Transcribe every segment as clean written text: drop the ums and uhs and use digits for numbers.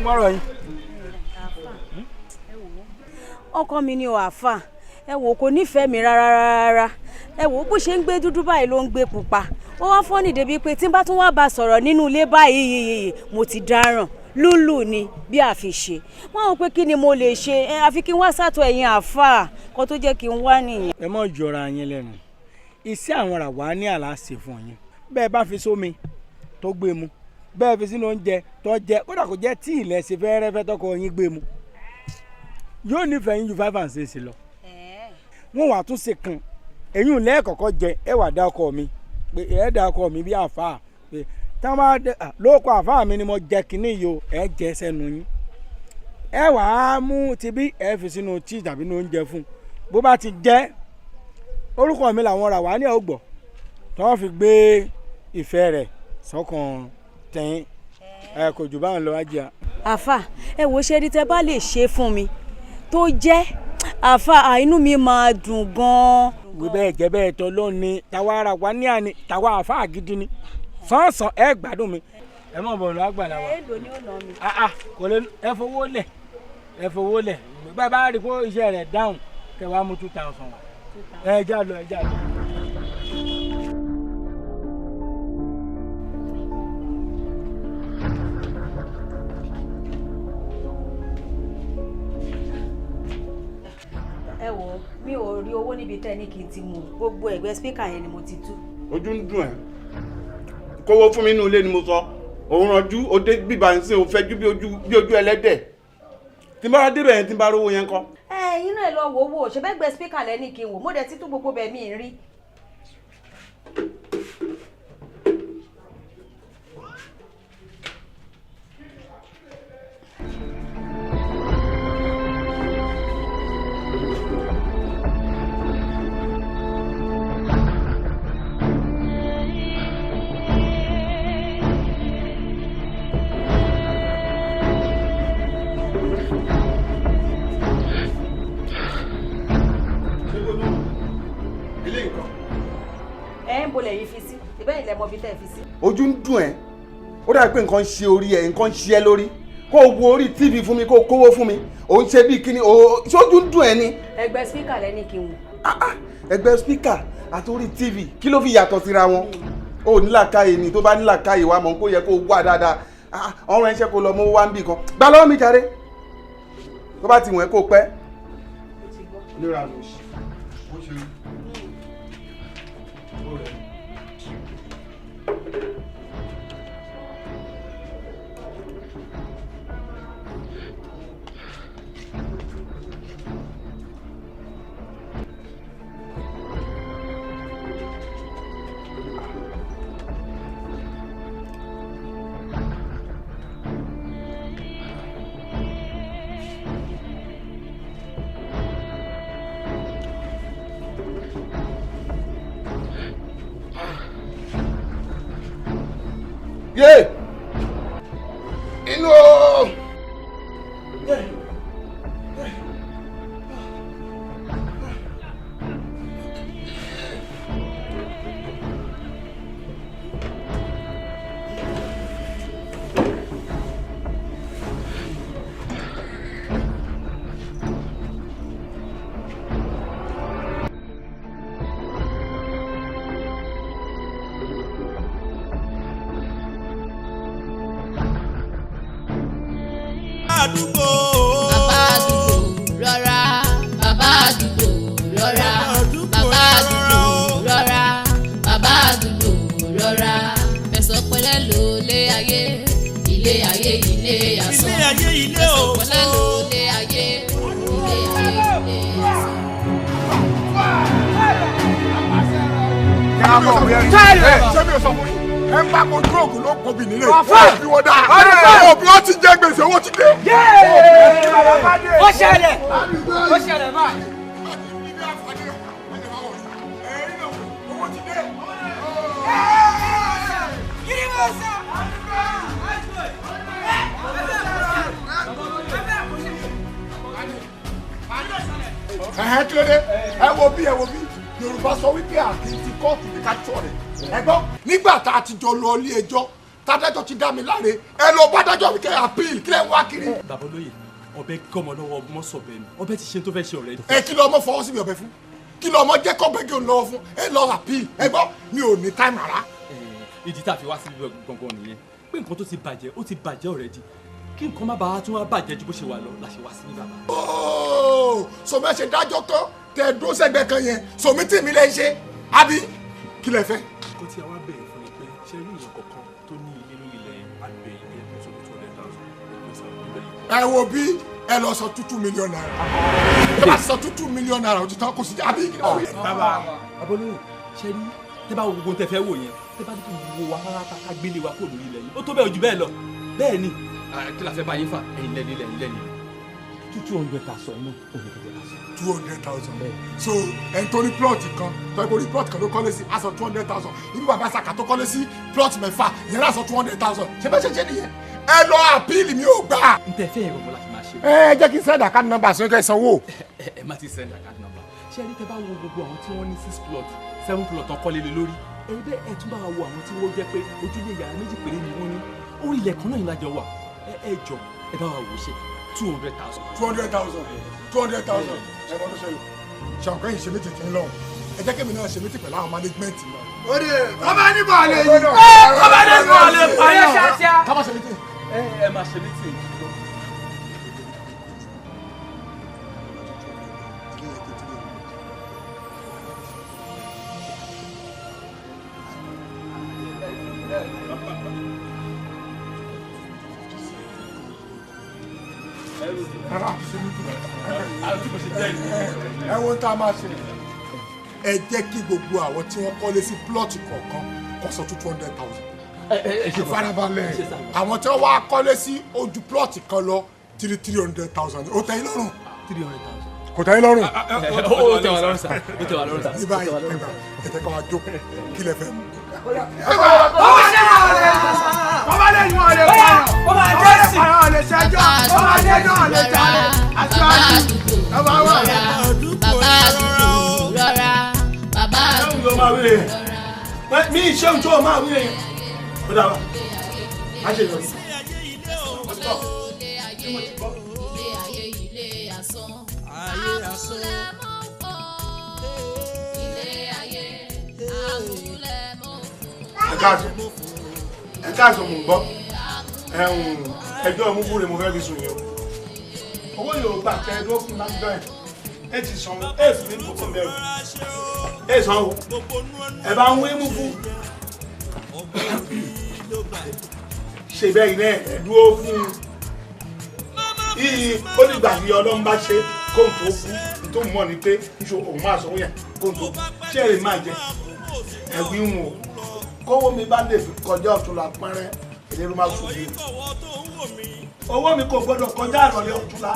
gbọ́rọ̀ yín. ọkọ mi ni ò àfà ẹ wò kò nífẹ̀ẹ́ mi rárá ẹ wò bó ṣe ń gbé dúdú báyìí ló ń gbé pupa ó wá fọ́nì débi pé tí n bá tún wá bá sọ̀rọ̀ nínú ilé báyìí mo ti dáràn lúlù ni bí àfiṣe wọn ò pé kí ni mo lè ṣe àfi kí n wá sàtọ̀ ẹ̀yin àfà kó tó jẹ́ kí n wá nìyẹn. ẹ mọ̀ jọra yín lẹ́nu iṣẹ́ àwọn rà wá ní àlàáṣe fún yín bẹ́ẹ̀ bá fi sómi tó gbé mu bẹ́ẹ̀ fi sínú oúnjẹ tó jẹ kódà kó jẹ́ tí ilẹ̀ ṣe fẹ́rẹ́fẹ́ tọkọ yín gbé mu yóò nífẹ̀ẹ́ yín ju 5 and 6 lọ. wọ́n wàá tún ṣe kan ẹ̀yin lẹ́ẹ̀kọ̀kọ́ jẹ ẹ wà dá ọkọ mi pé ẹ dá ọkọ mi bí àfáà pé tá máa lóko àfáà mi ni mo jẹ kínní yìí o ẹ jẹ sẹ́nu yín ẹ wàá mú tibí ẹ fi sínú tíì tàbí ní oúnjẹ fún bó bá ti jẹ orúkọ mi làwọn rà wá ní ọgbọ tí wọ́n fi gbé ìfẹ́ rẹ̀ sọ́kàn tẹ̀yìn ẹ kò jù báwọn lọ wájú à. àfà ẹ wo ṣe rí tẹ bá lè ṣe fún mi tó jẹ́ àfà inú mi máa dùn gan-an. wí bẹ́ẹ̀ jẹ́ bẹ́ẹ̀ tọ́ lónìí tàwa ara wa ní àní tàwa àfà gidi ni sánsan ẹ gbádùn mi. ẹ mọ̀ bọ̀ lọ àgbàlá wa. èèlò ni ó nà mí. kò lè ẹ fowó lẹ̀ bẹ́ẹ̀ bá rí i pé iṣẹ́ rẹ̀ dáhùn kẹwàá mú 2000 wá. ẹ já lọ. ẹ wò mi ò rí owó níbi tẹ́ ní kí n ti mú gbogbo ẹ̀gbẹ́ spíkà yẹn ni mo ti tú. ojú ń dùn ẹ́ kówó fún mi nínú ilé ni mo sọ òun ranjú òde bíbá ń sìn òun fẹ́jú bí ojú ẹlẹ́dẹ̀ tí n bá débẹ̀ yẹn tí n bá rówó yẹn kọ́. inú ẹ lọ wò ṣe bẹ́ẹ̀ gbẹ spíkà lẹ́ni kí n wò mo dẹ̀ ti tú gbogbo bẹ̀ mí rí. ojú ń dùn ẹ́ ó dàbí pé nǹkan ṣe orí ẹ nǹkan ṣe ẹ lórí kó o wo orí tv fún mi kó o kówó fún mi òun ṣe bíi kíní ṣojú ń dùn ẹ́ ni. ẹgbẹ́ spíkà lẹ́ni kí n wò. ẹgbẹ́ spíkà àti orí tv kí ló fi yàtọ̀ síra wọn ó ní làákàyè ni tó bá ní làákàyè wa mọ̀ kó yẹ kó o wà dáadáa ọ̀rọ̀ ẹ̀ṣẹ̀ kó lọ mọ́ wá ń bì kan gbá lọ́wọ́ mi jàre tó bá ti wọ̀n ẹ́ kó pẹ́. onírà ló ṣe bó ṣe rí. Yé! Inú o! Yé! àdúgbò. Bàbá àdúgbò rọra. Bàbá àdúgbò rọra. Bàbá àdúgbò rọra. Bàbá àdúgbò rọra. Fẹ̀sọ̀ pẹ̀lẹ́ ló lé ayé. Ilé ayé ilé asán. Ilé ayé ilé òfò. Fẹ̀sọ̀ pẹ̀lẹ́ ló lé ayé. Ilé ayé ilé asán. Ṣé mi ò sọ fún yín? Ẹ ń bá ko dúróògùn ló kọ bì nílé. Òbí wọn dá. Òbí wọn ti jẹ gbèsè owó ti dé. Ó ṣẹlẹ̀ báyìí. Kí ló dé? Ẹ wo bí Yorùbá sọ wípé àti ti kóòtù ní ká tọ̀ rẹ̀. Ẹ gbọ́ nígbà tá a ti jọ lọ ilé ẹjọ́ tádájọ́ ti dá mi láre ẹ lọ bá dájọ́ mi kẹ́ appeal kílẹ̀ ń wá kiri. bàbá olóyè ọbẹ̀ gọmọ lọ́wọ́ ọmọ sọ̀bẹ̀ ni ọbẹ̀ ti ṣe tó fẹ́ ṣe ọ̀rẹ́. ẹ kí lọ ọmọ fọwọ́ síbi ọbẹ̀ fún kí lọ ọmọ jẹ́ kọ́ bẹ́ẹ̀ kí o lọ́wọ́ fún ẹ lọ appeal ẹ gbọ́ mi ò ní time rárá. ìdí tá a fi wá sí gbọ̀ngàn nìyẹn pé nǹkan tó ti bàjẹ́ ó ti bàjẹ́ already kí nǹkan má bàa tún wá bàjẹ́ ju bó ṣe wà lọ la ṣe wá sí ní bàbá. ooo sọmi ẹ ṣe dájọ́ tán tẹ ẹ dúró sẹ́gbẹ̀ kan yẹn sọmi tì mí lẹ ṣe àbí kí lẹ fẹ́. kó tí a wá bẹ̀rẹ̀ fún mi pé ṣé rí ìyàn kankan tó ní ilé lórí ilẹ̀ àgbẹ̀ ilé ẹ̀kọ́ tó tó rẹ̀ dáhùn ẹgbẹ́ sàrò. ẹ wo bí ẹ lọ sọ $2 million ẹ bá sọ $2 million òtítọ́ kò sí àbí kí ló rí. bàbá abolóyè ṣe rí tẹ bá wo gbogbo tẹ fẹ́ wò yẹn tẹ bá dúró wo wa rárá ká gbélé wa kó lórí ilẹ̀ yìí ó tó bẹ́ẹ̀ ojú bẹ́ẹ̀ lọ bẹ́ẹ̀ ni kí la fẹ́ bá yín fà ẹ̀yin lẹ́ni lẹ́ni lẹ́ni 200,000 náà òun kò tẹ̀ lásán. 200,000 so ẹ̀ ń torí plot kan tó ẹ̀ borí plot kan ló kọ́lé sí aṣọ 200,000 ibi bàbá sàkà tó kọ́lé sí plot mẹ́fà yẹn láṣọ 200,000 ṣe bẹ́ẹ̀ ṣe ṣe nìyẹn ẹ lọ àpíìlì mi ò gbà. n tẹ fẹ́ yẹn gbogbo láti máa ṣe. ẹ jẹ́ kí n send account number sọ kẹ́ ẹ sanwó. ẹ má ti send account number ṣé ẹ rí tẹ bá wo gbogbo àwọn tí wọ́n ní 6 plot 7 plot tán kọ́lé lé lórí ẹ bẹ́ẹ̀ ẹ tún bá wo àwọn tí wọ́n jẹ́ pé ojúlé yàrá méjì péré ni wọ́n ní orí ilẹ̀ kan náà ìlàjọ wà ẹ jọ ẹ bá wa wò ṣe 200,000. 200,000 ẹ mọ tó ṣẹlẹ̀ ṣàǹkọ́ yìí ṣe méjì kí n lọ ẹ jẹ́ kémi náà ṣe méjì pẹ̀lú àwọn management náà. ó dé ọba ní bọ̀ọ̀lẹ̀ yìí ọba ní bọ̀ọ̀lẹ̀ pààyàn ká má ṣe méjì. ẹ má ṣe méjì. ẹ wo tá a máa ṣe ẹ jẹ́ kí gbogbo àwọn tí wọ́n kọ́lé sí plọ́ọ̀tì kọ̀ọ̀kan kó sọ 200,000. farabalẹ̀ àwọn tí wọ́n wá kọ́lé sí ojú plọ́ọ̀tì kan lọ 300,000 ó tẹ́ yín lọ́rùn. 300,000. kò tẹ́ yín lọ́rùn. ó tẹ́ wa lọ́rùn sá ó tẹ́ wa lọ́rùn sá. ní báyìí ẹ jẹ́ ká wá jókòó kí lẹ fẹ́ mú. ọba lè yún ọ̀lẹ́ pààyàn ọba jẹ́sì ọ̀lẹ́ ṣẹjọ́ ọba jẹ́jọ́ ọ̀lẹ́ jalè aṣáájú ọba wà. bàbá àdúgbò rọra bàbá àdúgbò rọra. mi ìṣe ohun tó o máa wí yẹn ó dà wá má ṣe yọrí. ilé ayé ilé asán àkúlẹ̀ mọ́ fọ́ ilé ayé àkúlẹ̀ mọ́ fọ́. ẹ káàsán mò ń gbọ́ ẹjọ́ ọmúgbúre mo fẹ́ fi sùn yìí o owó yóò gbà tẹ ẹdúró fún lájọ ẹ ti san ẹ sì ní gbogbo mẹ́rin ẹ san o ẹ bá ń wé mú fún ṣe bẹ́ẹ̀ iná ẹ dúró fún yìí ó dìgbà tí ọlọ́run bá ṣe kóńtò kú tó mọ̀ ní pé òun máa sanwó yẹn kóńtò ṣé èrè máa jẹ ẹ̀wí wọn o kówó mi bá lè fi kọjá ọ̀tún la pẹ́rẹ́ èdè ló máa sùn yìí owó mi kò gbọdọ̀ kọjá àrọ̀lẹ́ ọ̀tún la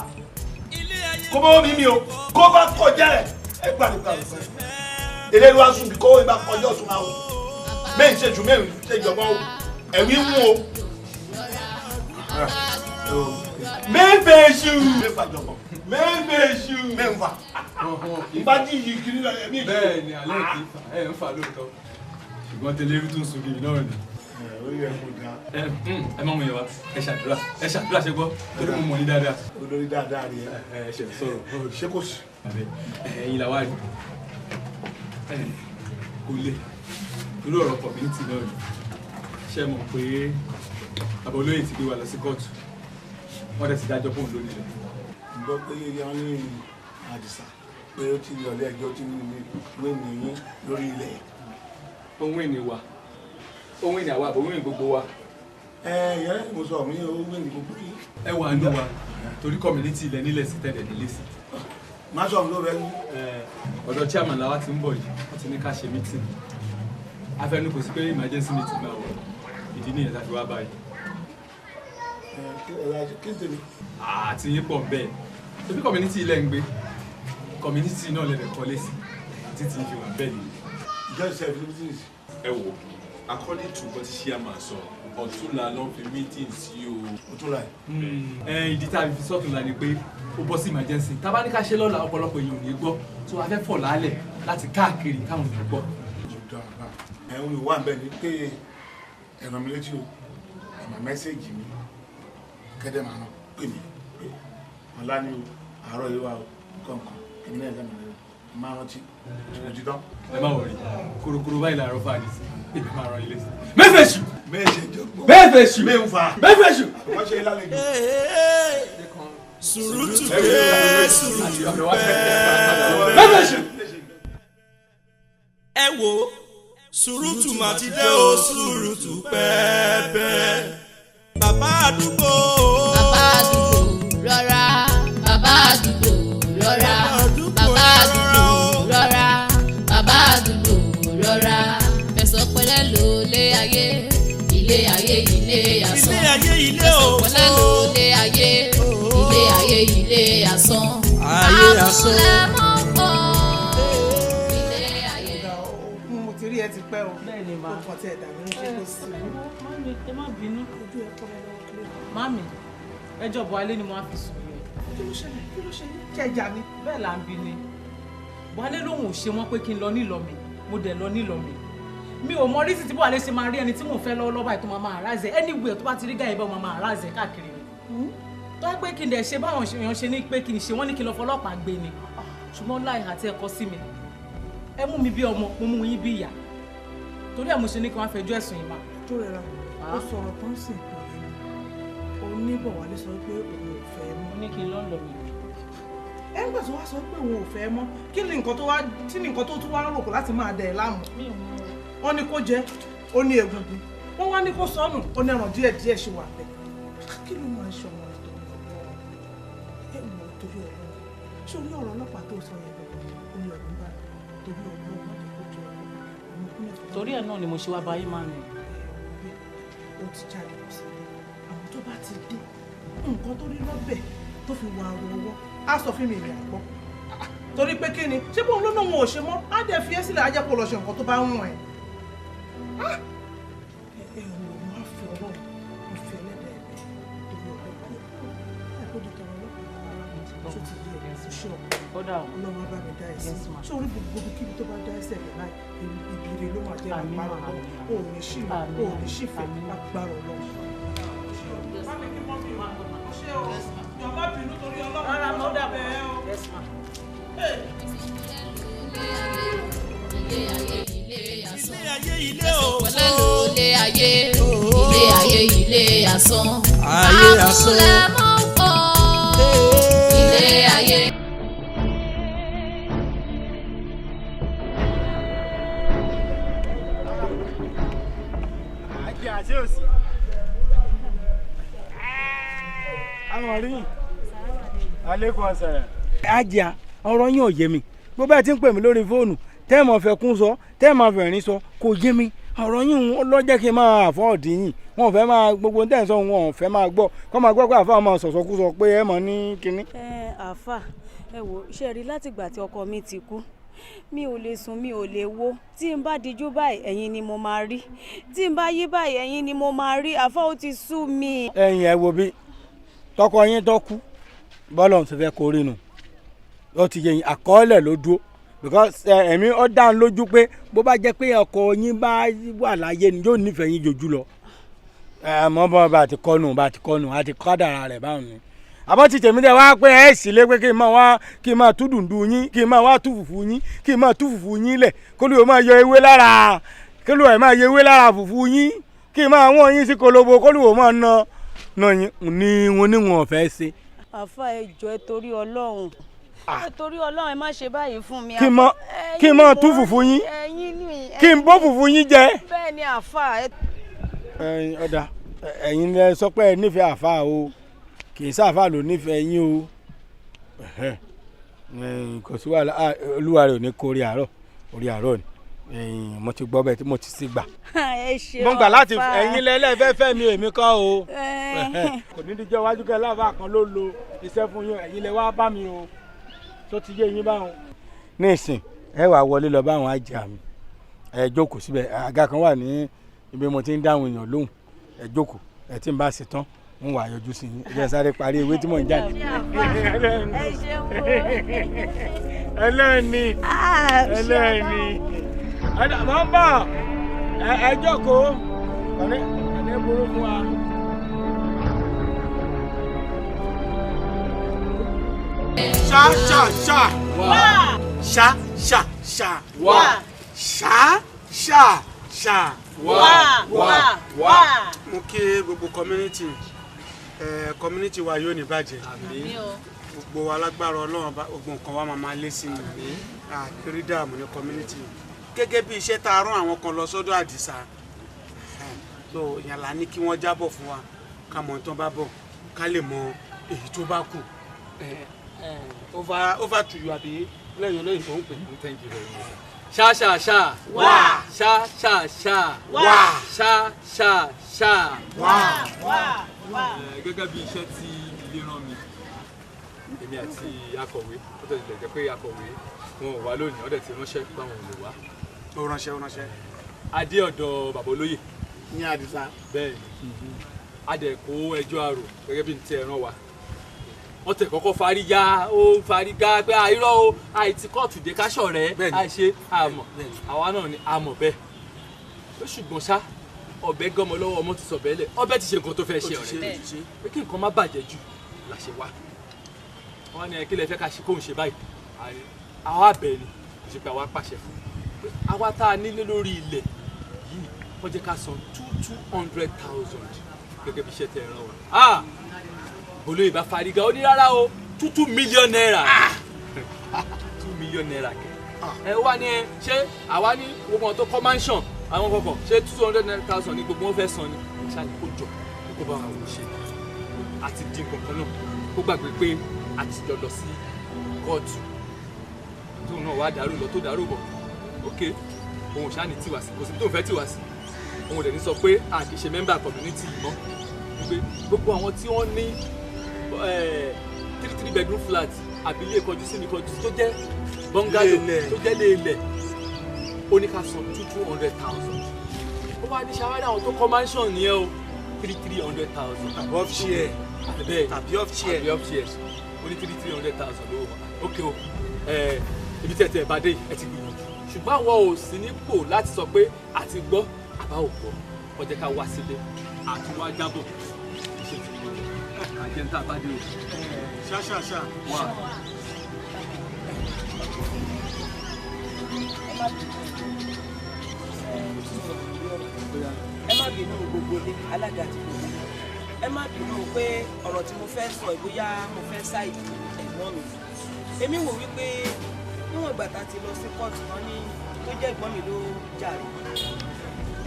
kó bá mi o kó bá kọjá ẹ̀ ẹ gbàdúgbà rẹ̀ èdè ló máa sùn bí kówó mi bá kọjá ọ̀tún la o mẹ́rin ṣe jù mẹ́rin ṣe jọ̀gbọ́n o ẹ̀wí wọn o mẹ́fẹ̀ẹ́sù mẹ́fẹ̀ẹ́sù mẹ́fà ìbájí yìí kiri ẹ̀mí ìjọba. bẹ́ẹ̀ ni alẹ́ kì í fà ẹ̀ ń fà lóòótọ́ ṣùgbọ́n tẹ̀lé irú tó ń sun kiri náà ni. ẹ má mú yẹn wá ẹ ṣàdúrà ṣe gbọ́ torí mo mọ̀ ní dáadáa. olórí dáadáa ni ẹ ṣe sọ̀rọ̀ ṣé kò sí. ẹ̀yin làwa rí kò lè irú ọ̀rọ̀ community náà ni ṣe mọ̀ pé bàbá olóyè ti gbé wa lọ sí kóòtù wọ́n dẹ̀ ti dájọ́ fóun lónìí rẹ̀. gbọ́ pé wọ́n ní àdìsá pé ó ti lọ ilé ẹjọ́ tí wọ́n ní yín lórí ilẹ̀. ohun ìní wa ohun ìní àwa àbò ohun ìní gbogbo wa. ìyá rẹ̀ mo sọ mí ohun ìní gbogbo yìí. ẹ wà nù wa torí community ilẹ̀ nílẹ̀ sí tẹ̀lẹ̀ nílé sí. má sọ ló rẹ ní. ọ̀dọ̀ chairman làwa ti ń bọ̀ yìí wọ́n ti ní ká ṣe meeting afẹnukò sí pé emergency meeting náà wọ̀ ìdí nìyẹn tá a fi wá báyìí. kí n tèmi. àti yín pọ̀ bẹ́ẹ̀ torí community ilẹ̀ ń gbé community náà lè rẹ̀ kọ́lé sí títí fi wà bẹ́ẹ̀ nìyí. ìjọ ìṣẹ́ philippines. ẹ wò according to what chairman sọ ọ̀túnla ló ń fi meeting sí o. ọ̀túnla ẹ ìdí tá a fi sọ́túnla ni pé ó bọ́ sí emergency tá a bá ní ká ṣe lọ́la ọ̀pọ̀lọpọ̀ èèyàn ò ní gbọ́ tó a fẹ́ fọ̀ lálẹ̀ láti káàkiri káwọn èèyàn gbọ́. ẹ̀hún ìwà ń bẹ ní pé ẹ̀ràn mi létí o kàmá mẹ́sẹ̀gì mi kẹ́dẹ̀ máa pè mí ọ̀la ni àárọ̀ yìí wà kọ̀ọ̀kan èmi náà ẹ̀dá màá máa rántí ojú tán. ẹ má wọrí korokoro báyìí làárọ̀ fàdí sí èmi máa rán ilé sí. mẹ́fẹ̀ẹ́sù mẹ́fẹ̀ẹ́sù mẹ́fẹ̀ẹ́sù. wọ́n ṣe lálejò. Surutu pẹ́ surutu pẹ́. mẹ́fẹ̀ẹ́sù. Ẹ wo surutu mà ti dé o surutu pẹ́ẹ́pẹ́. Bàbá àdúgbò. Bàbá àdúgbò rọra. Bàbá àdúgbò rọra. Bàbá àdúgbò rọra. Bàbá àdúgbò rọra. Fẹ̀sọ̀ pẹ̀lẹ́ ló lé ayé. Ilé ayé ilé asán. Ilé ayé ilé òfò. Fẹ̀sọ̀ pẹ̀lẹ́ ló lé ayé. Ilé ayé ilé asán. Ayé asán. Mo ti rí ẹ ti pẹ́ o. Bẹ́ẹ̀ni ma. Ọkàn tí ẹ dàbí ń ṣe kó sí. Mami, ẹ má bínú. Ojú ẹ kọ́ lọ́wọ́ kílé. Mami, ẹjọ́ Bọ́lá ni mo á fi sùn yẹn. Kí ló ṣẹlẹ̀? Kí ló ṣẹlẹ̀? Ṣé ẹja ni? Bẹ́ẹ̀ là ń bi ni. Bọ́lá lòun ò ṣe wọ́n pé kí n lọ nílọ mi, mo dẹ̀ lọ nílọ mi. Mi ò mọ rísì tí Bọ́lá ṣe máa rí ẹni tí mò ń fẹ́ lọ́wọ́ báyìí tó máa àrázẹ̀. Anywhere tó bá ti rí gáyé bá máa àrázẹ̀ káàkiri ni. Tó wá pé kí n dẹ̀ ṣe báwọn èèyàn ṣe ní pé kí n ṣe wọ́n ní kí n lọ fọlọ́pàá gbé ni. Ṣùgbọ́n láì àti ẹ̀kọ́ sí mi. Ẹ mú mi bí ọmọ, mo mú yín bí ìyá. Torí ẹ̀ mo ṣe ní kí wọ́n fẹjọ́ ẹ̀sùn yìí máa. Tó rẹ̀ ra, ó sọ̀rọ̀ tó ń sìn kò yé mi. Oníbọ̀wálé sọ pé òun ò fẹ́ mọ́. Mo ní kí n lọ́ lọ mi. Ẹ ń gbà tó wá sọ pé òun ò fẹ́ mọ́. Kí ni nǹkan tó tún wá rò kó láti máa dẹ̀ ẹ́ láàmú? Wọ́n ní kó jẹ, ó ní egungun. Wọ́n wá ní kó sọnù, ó ní ẹran díẹ̀ ṣe wà bẹ́ẹ̀. Kí ló máa ń ṣe ọmọ rẹ̀ tó ń lọ? Ẹ wò ó torí ọ̀rọ̀. Ṣé orí ọ̀rọ̀ ọlọ́pàá tó sọ yẹn bẹ̀rẹ̀? Ó ní ọ̀rọ̀ bá torí ọ̀rọ̀ ọlọ́pàá tó jọ ọ̀rọ̀. Torí ẹ̀ náà ni mo ṣe wá báyìí máa nù. Ó ti jáde lọ sí ilé. Àwọn tó bá ti dé, nǹkan tó rí lọ́bẹ̀ tó fi wà àrò ọwọ́, á sọ fún mi ìrìn àgbọ́. Torí pé kí ni? Ṣé bóun ló náà wọn ò ṣe mọ́? Á dẹ̀ fi ẹ́ sílẹ̀, á jẹ́ kó lọ ṣe nǹkan tó bá ń wọ̀n ẹ̀. Ẹ ò wọ́n á fi ọlọ́run, wọ́n fi ẹlẹ́dàá ẹ̀bẹ̀ torí ọlọ́pàá. Ẹ kó di tọrọ ọlọ́pàá tó ti yé ẹ̀ ṣe ọ̀pọ̀. Ọlọ́run bá mi dá ẹ̀sìn. Ṣé orí gbogbo kíbi tó bá dá ẹsẹ̀ rẹ̀ láì ìbìrì ló máa jẹ́ àpárọ̀ lọ? O ò ní ṣìfẹ́ agbára ọlọ́run. Bá mi kí mọ́mí wa, ṣé o? Jọ̀ọ́ bínú torí ọlọ́run. Rárá mo dàbẹ̀ ẹ́ o. Ilé ayé ilé asán. Ilé ayé ilé òfò. Pẹ̀lẹ́ ló lé ayé. Ilé ayé ilé asán. Ayé asán. Àkúlẹ̀ mọ́ pọ̀. Ilé ayé. Àṣé òsì. Àwọn rí àlékún ọ̀sẹ̀. Ajá ọ̀rọ̀ yín ò yé mi. Bó bẹ́ẹ̀ ti ń pè mí lórí fóònù, tẹ́ ẹ̀ mọ̀ fẹ́ kún sọ, tẹ́ ẹ̀ mọ̀ fẹ́ rìn sọ, kò yé mi. Ọ̀rọ̀ yín ló jẹ́ kí n máa àfọ́ọ̀dì yín. Wọn ò fẹ́ máa gbogbo tẹ́ ẹ̀ sọ wọn ò fẹ́ máa gbọ́. Kọ́ máa gbọ́ pé àfa máa sọ̀sọ̀ kú sọ pé ẹ mọ̀ ní kinní. Àfà, ẹ wò ṣe rí látìgbà tí ọkọ mi ti kú. Mi ò lè sùn, mi ò lè wo. Tí n bá dijú báyìí, ẹ̀yin ni mo máa rí. Tí n bá yí báyìí, ẹ̀yin ni mo máa rí. Àfà ó ti sú mi. Ẹ̀yin ẹ wo bí tọkọ yín tó kú bọ́lọ̀ ti fẹ́ kórè nù. Ó ti yẹ yín àkọọ́lẹ̀ ló dúró because ẹ̀mí ó dá ń lójú pé bó bá jẹ́ pé ọkọ yín bá wà láyé ni yóò nífẹ̀ẹ́ yín jojú lọ. Àmọ́ bá ti kọ́nù àti kádàrá rẹ̀ báwọn ni. Àbọ̀ ti tèmi dẹ̀ wá pé ẹ̀ sì lé pé kí n máa tú dùndú yín kí n máa wá tú fùfú yín kí n máa tú fùfú yín lẹ̀ kó lè máa yọ ewé lára kí lè máa yọ ewé lára fùfú yín kí n máa wọ́n yín sí kolobo kó lè máa ná yín ní wọn fẹ́ ṣe. Àfà ẹ jọ̀ọ́ ẹ torí Ọlọ́run. Ẹ torí Ọlọ́run ẹ má ṣe báyìí fún mi. Kí n máa tú fùfú yín kí n bó fùfú yín jẹ. Bẹ́ẹ̀ ni àfà. Ọ̀dà ẹ̀yin lẹ sọ pé ẹ nífẹ̀ẹ́ àfà o kì í sáfà ló nífẹ̀ẹ́ yín o kò sí wàhálà olúwa rẹ̀ ò ní kó orí àárọ̀ ni mo ti gbọ́ bẹ́ẹ̀ tí mo ti sì gbà. Ẹ ṣeun àfà. mo gbà láti ẹ̀yin lẹ́lẹ́fẹ́fẹ́ mi èmi kọ́ o kò ní díjọ́ iwájú kẹ́ láfa kan ló lo iṣẹ́ fún yín ẹ̀yin lẹ wá bá mi o tó ti yé yín báwọn. ní ìsìn ẹ wàá wọlé lọ báwọn ajá mi ẹ jókòó síbẹ̀ àga kan wà ní ibi mo ti ń dáhùn èèyàn lóhùn ẹ jókòó ẹ tí ń bá ṣe tán ń wà yọjú sí yín ẹ jẹ́ sáré parí ewé tí mò ń jáde. ẹlẹ́ni mọ̀ ń bọ̀ ẹ jókòó ọ̀nẹ́ burú fún wa. ṣá ṣá ṣá wá ṣá ṣá ṣá wá ṣá ṣá ṣá wá wá wá. mo kí gbogbo community wa yóò ní bàjẹ́ gbogbo wa lágbára Ọlọ́run gbogbo nǹkan wa máa lé sí ni àkírí dààmú ní community gẹ́gẹ́ bí iṣẹ́ tá a rán àwọn kan lọ sọ́dọ̀ Àdìsá so ìyẹn la ní kí wọ́n jábọ̀ fún wa ká mọ̀ tán bá bọ̀ ká lè mọ èyí tó bá kù over to you àbí lẹ́yìn olóyìn tó ń pè. Thank you very much. Ṣá ṣá ṣá. Wá. Ṣá ṣá ṣá. Wá. Ṣá ṣá ṣá. wá wá wá. Gẹ́gẹ́ bí iṣẹ́ tí ilé rán mi èmi àti akọ̀wé ó tẹ̀lé jẹ́ pé akọ̀wé wọn ò wá lónìí ọ̀dẹ̀ tí ránṣẹ́ báwọn ò lè wá. ó ránṣẹ́. Adé ọ̀dọ̀ bàbá olóyè ní Àdìsá. bẹ́ẹ̀ ni adẹ̀ kó ẹjọ́ àrò gẹ́gẹ́ bí n tẹ́ ẹran wa wọ́n tẹ̀ kọ́kọ́ fárígá pé àìrọ́ o àìtí kóòtù dé káṣọ̀ rẹ̀ àìṣe àmọ̀ àwa náà ni àmọ̀ bẹ́ẹ̀ ó ṣùgbọ́n ṣá ọbẹ̀ gọ́mọ lọ́wọ́ ọmọ ti sọ̀bẹ́ lẹ̀ ọbẹ̀ ti ṣe nǹkan tó fẹ́ ṣe ọ̀rẹ́ pé kí nǹkan má bàjẹ́ jù là ṣe wá wọ́n ní kí lẹ fẹ́ ká ṣe kóun ṣe báyìí àwa bẹ̀ ni kò ṣe pé àwa pàṣẹ fún pé àwa tá a nílé lórí ilẹ̀ yìí wọ́n jẹ́ ká san 200,000 gẹ́gẹ́ bí iṣẹ́ tẹ̀ ẹ̀ràn wa. Olóyè bá fariga ó ní rárá o 2 million naira 2 million naira kẹ ẹ wá ní ṣé àwa ní gbogbo wọn tó kọ́ mansion àwọn kọ̀ọ̀kan ṣé 200,000 ní gbogbo wọn fẹ́ san ni ṣáà ní kó jọ kó bá wà wò ṣe àti dín kankan náà kó gbàgbé pé a ti lọ sí kóòtù tóun náà wá dàrú lọ tó dàrú bọ̀ ok òun ṣáà ní tiwa sí kò sí tóun fẹ́ tiwa sí òun ò dẹ̀ ní sọ pé àti ṣe member community yìí mọ́ wípé gbogbo àwọn tí wọ́n ní 3 bedroom flat àbílẹ̀ ìkọjú sí ìkọjú tó jẹ́ bungalow tó jẹ́ léèlẹ̀ ó ní ká san 200,000 ó wá ní ṣàwárí àwọn tó kọ́ mansion nìyẹn o 300,000 above share tàbí off share ó ní 300,000 lówó ok o ibi tí ẹ ti ẹ̀ bá dé ẹ ti gbìyànjú ṣùgbọ́n àwọn ò sí nípò láti sọ pé àti gbọ́ àbá ò gbọ́ ó jẹ́ ká wá sílé àti wá jábọ̀ iṣẹ́ ti gbọ́ àjẹntà bá dé o. ṣá wà. ẹ má bínú gbogbo ilé alága àti gbogbo ẹ má bínú pé ọ̀rọ̀ tí mo fẹ́ sọ ìbóyá mo fẹ́ ṣáìdì ẹ̀gbọ́n mi èmi wò wípé níwọ̀n ìgbà tá a ti lọ sí kóòtù wọn ní tó jẹ́ ẹ̀gbọ́n mi ló jàre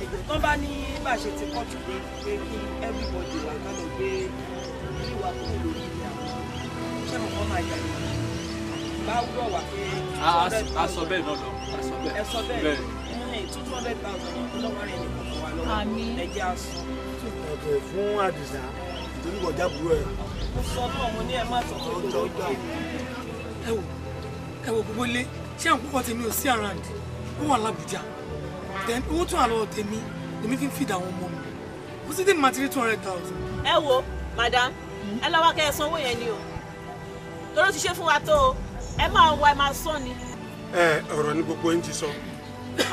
ẹ̀gbọ́n tán bá ní bá a ṣe ti kóòtù pé kí everybody wà ká lọ gbé ìwà kúrò lórí ilé àwọn ṣé mo kọ́ máa jà ní bá wúrọ̀ wà pé. a sọ bẹ́ẹ̀ náà lọ a sọ bẹ́ẹ̀. ẹ sọ bẹ́ẹ̀ 200,000 lọ́wọ́ rẹ̀ ní kọ̀ọ̀kan wa lọ́wọ́ ẹ̀jẹ̀ àṣọ. ọ̀kẹ́ fún Àdìsá nítorí kọjá burú ẹ̀. mo sọ náà mo ní ẹ má sọ pé kò lójú. ẹ wo gbogbo ilé ṣé àwọn púpọ̀ tèmi ò sí around ó wà l'Abuja then owó tún àlọ́ tèmi lèmi fi ń fìdá àwọn ọmọ mi ó sì dé màtírí 200,000. ẹ wo madam ẹ lọ wá kẹ́ ẹ sanwó yẹn ni o torí ó ti ṣe fún wa tó o ẹ máa wá ẹ máa sọ ni. ọ̀rọ̀ ní gbogbo yín ti sọ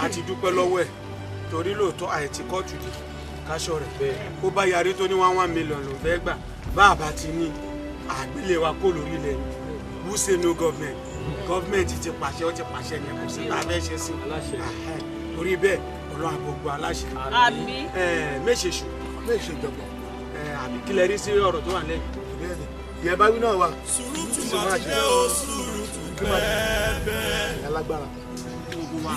a ti dúpẹ́ lọ́wọ́ ẹ̀ torí lóòótọ́ àìtí kóòtù dì káṣọ rẹ̀ ó bá yarí tó ní 1 million ló fẹ́ gbà bá àbá ti ní àgbélé wa kó lórí ilẹ̀ ni who say no government government ti pàṣẹ ó ti pàṣẹ ní kò sí lábẹ́ ṣe sí torí bẹ́ẹ̀ ọlọ́run gbogbo aláṣẹ àmín méṣèṣù méṣèjọba àbí kílẹ̀ rí sí ọ̀rọ̀ tó wà lẹ́yìn ìyẹn bá wí náà wà sùúrùtù máa ṣe ó sùúrùtù bẹ́ẹ̀ alágbára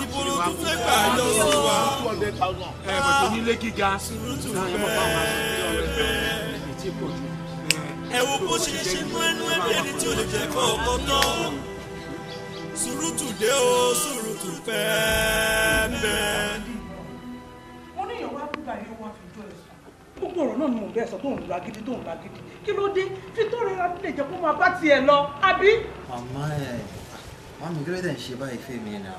ìbòrò tó fẹ́ gbà lọ́wọ́ wa. bàtò nílé gíga sùúrùtù ẹ wo bó ṣe ṣe mú ẹnu ẹbí ẹni tí ò lè jẹ́ kọ́ ọkọ tán sùúrùtù dé ó sùúrùtù pẹ́ẹ́pẹ́. wọ́n ní ìyàwó áfíríkà yìí wá fi jọ ẹ̀sùn. gbogbo ọ̀rọ̀ náà ni mò ń bẹ́ẹ̀ sọ tó ń lu agídí tó ń lu agídí kí ló dé fi tó rẹra lè jẹ́ kó máa bá tiẹ̀ lọ àbí. màmá mi kí ló dé ń ṣe báyìí fẹ́ mi náà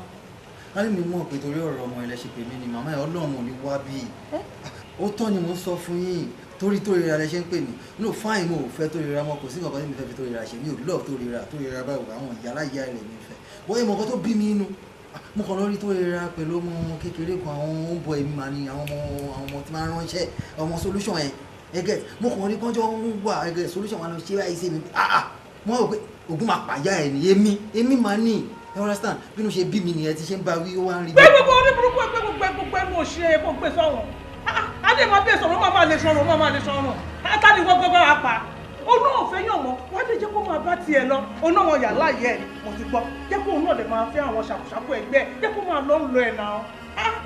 wọ́n ní mi mọ̀ pé torí ọ̀rọ̀ ọmọ ẹlẹ́ṣẹ̀ pé mi ni màmá ẹ̀ ọlọ́run ò ní wá bí ó tọ́ ni mo ń sọ fún yín torí tó rira lẹ ṣe ń pè mí no fine mo ò fẹ́ tó rira mọ́ kò sí nǹkan tí mi fẹ́ fi tó rira ṣe mi ò love tó rira báwo àwọn ìyá aláìyá rẹ̀ mi fẹ́ bóyá ìmọ̀ kan tó bí mi inú mo kàn lórí tó rira pẹ̀lú ọmọ kékeré kan àwọn oúnbọ èmi màá ní àwọn ọmọ tí máa ń ránṣẹ́ ọmọ solution yẹn ẹgẹ mo kàn rí pọ́njọ́ ń wà ẹgẹ solution wa lọ ṣe báyìí sí mi mo rò pé ogun máa pàyà ẹ̀ ní èmi máa ní ẹ understand bí mo ṣe bí mi nìyẹn ti ṣe ń bá wí ó wá ń rí. gbé gbogbo oníburúkú gbogbo ẹnu òṣè kó gbé sọ̀rọ̀ adé máa bẹ̀ sọ̀rọ̀ máa lè sọ̀rọ̀ átàdé gbogbo apá ọ̀nà ọ̀fẹ́ yàn mọ́ wọ́n á lè jẹ́ kó máa bá tiẹ̀ lọ ọ̀nà wọn yà láàyè ẹ̀ mo ti gbọ́ jẹ́ kó òun náà lè máa fẹ́ àwọn ṣàkóṣàkó ẹgbẹ́ jẹ́ kó máa lọ ń lọ ẹ̀ náà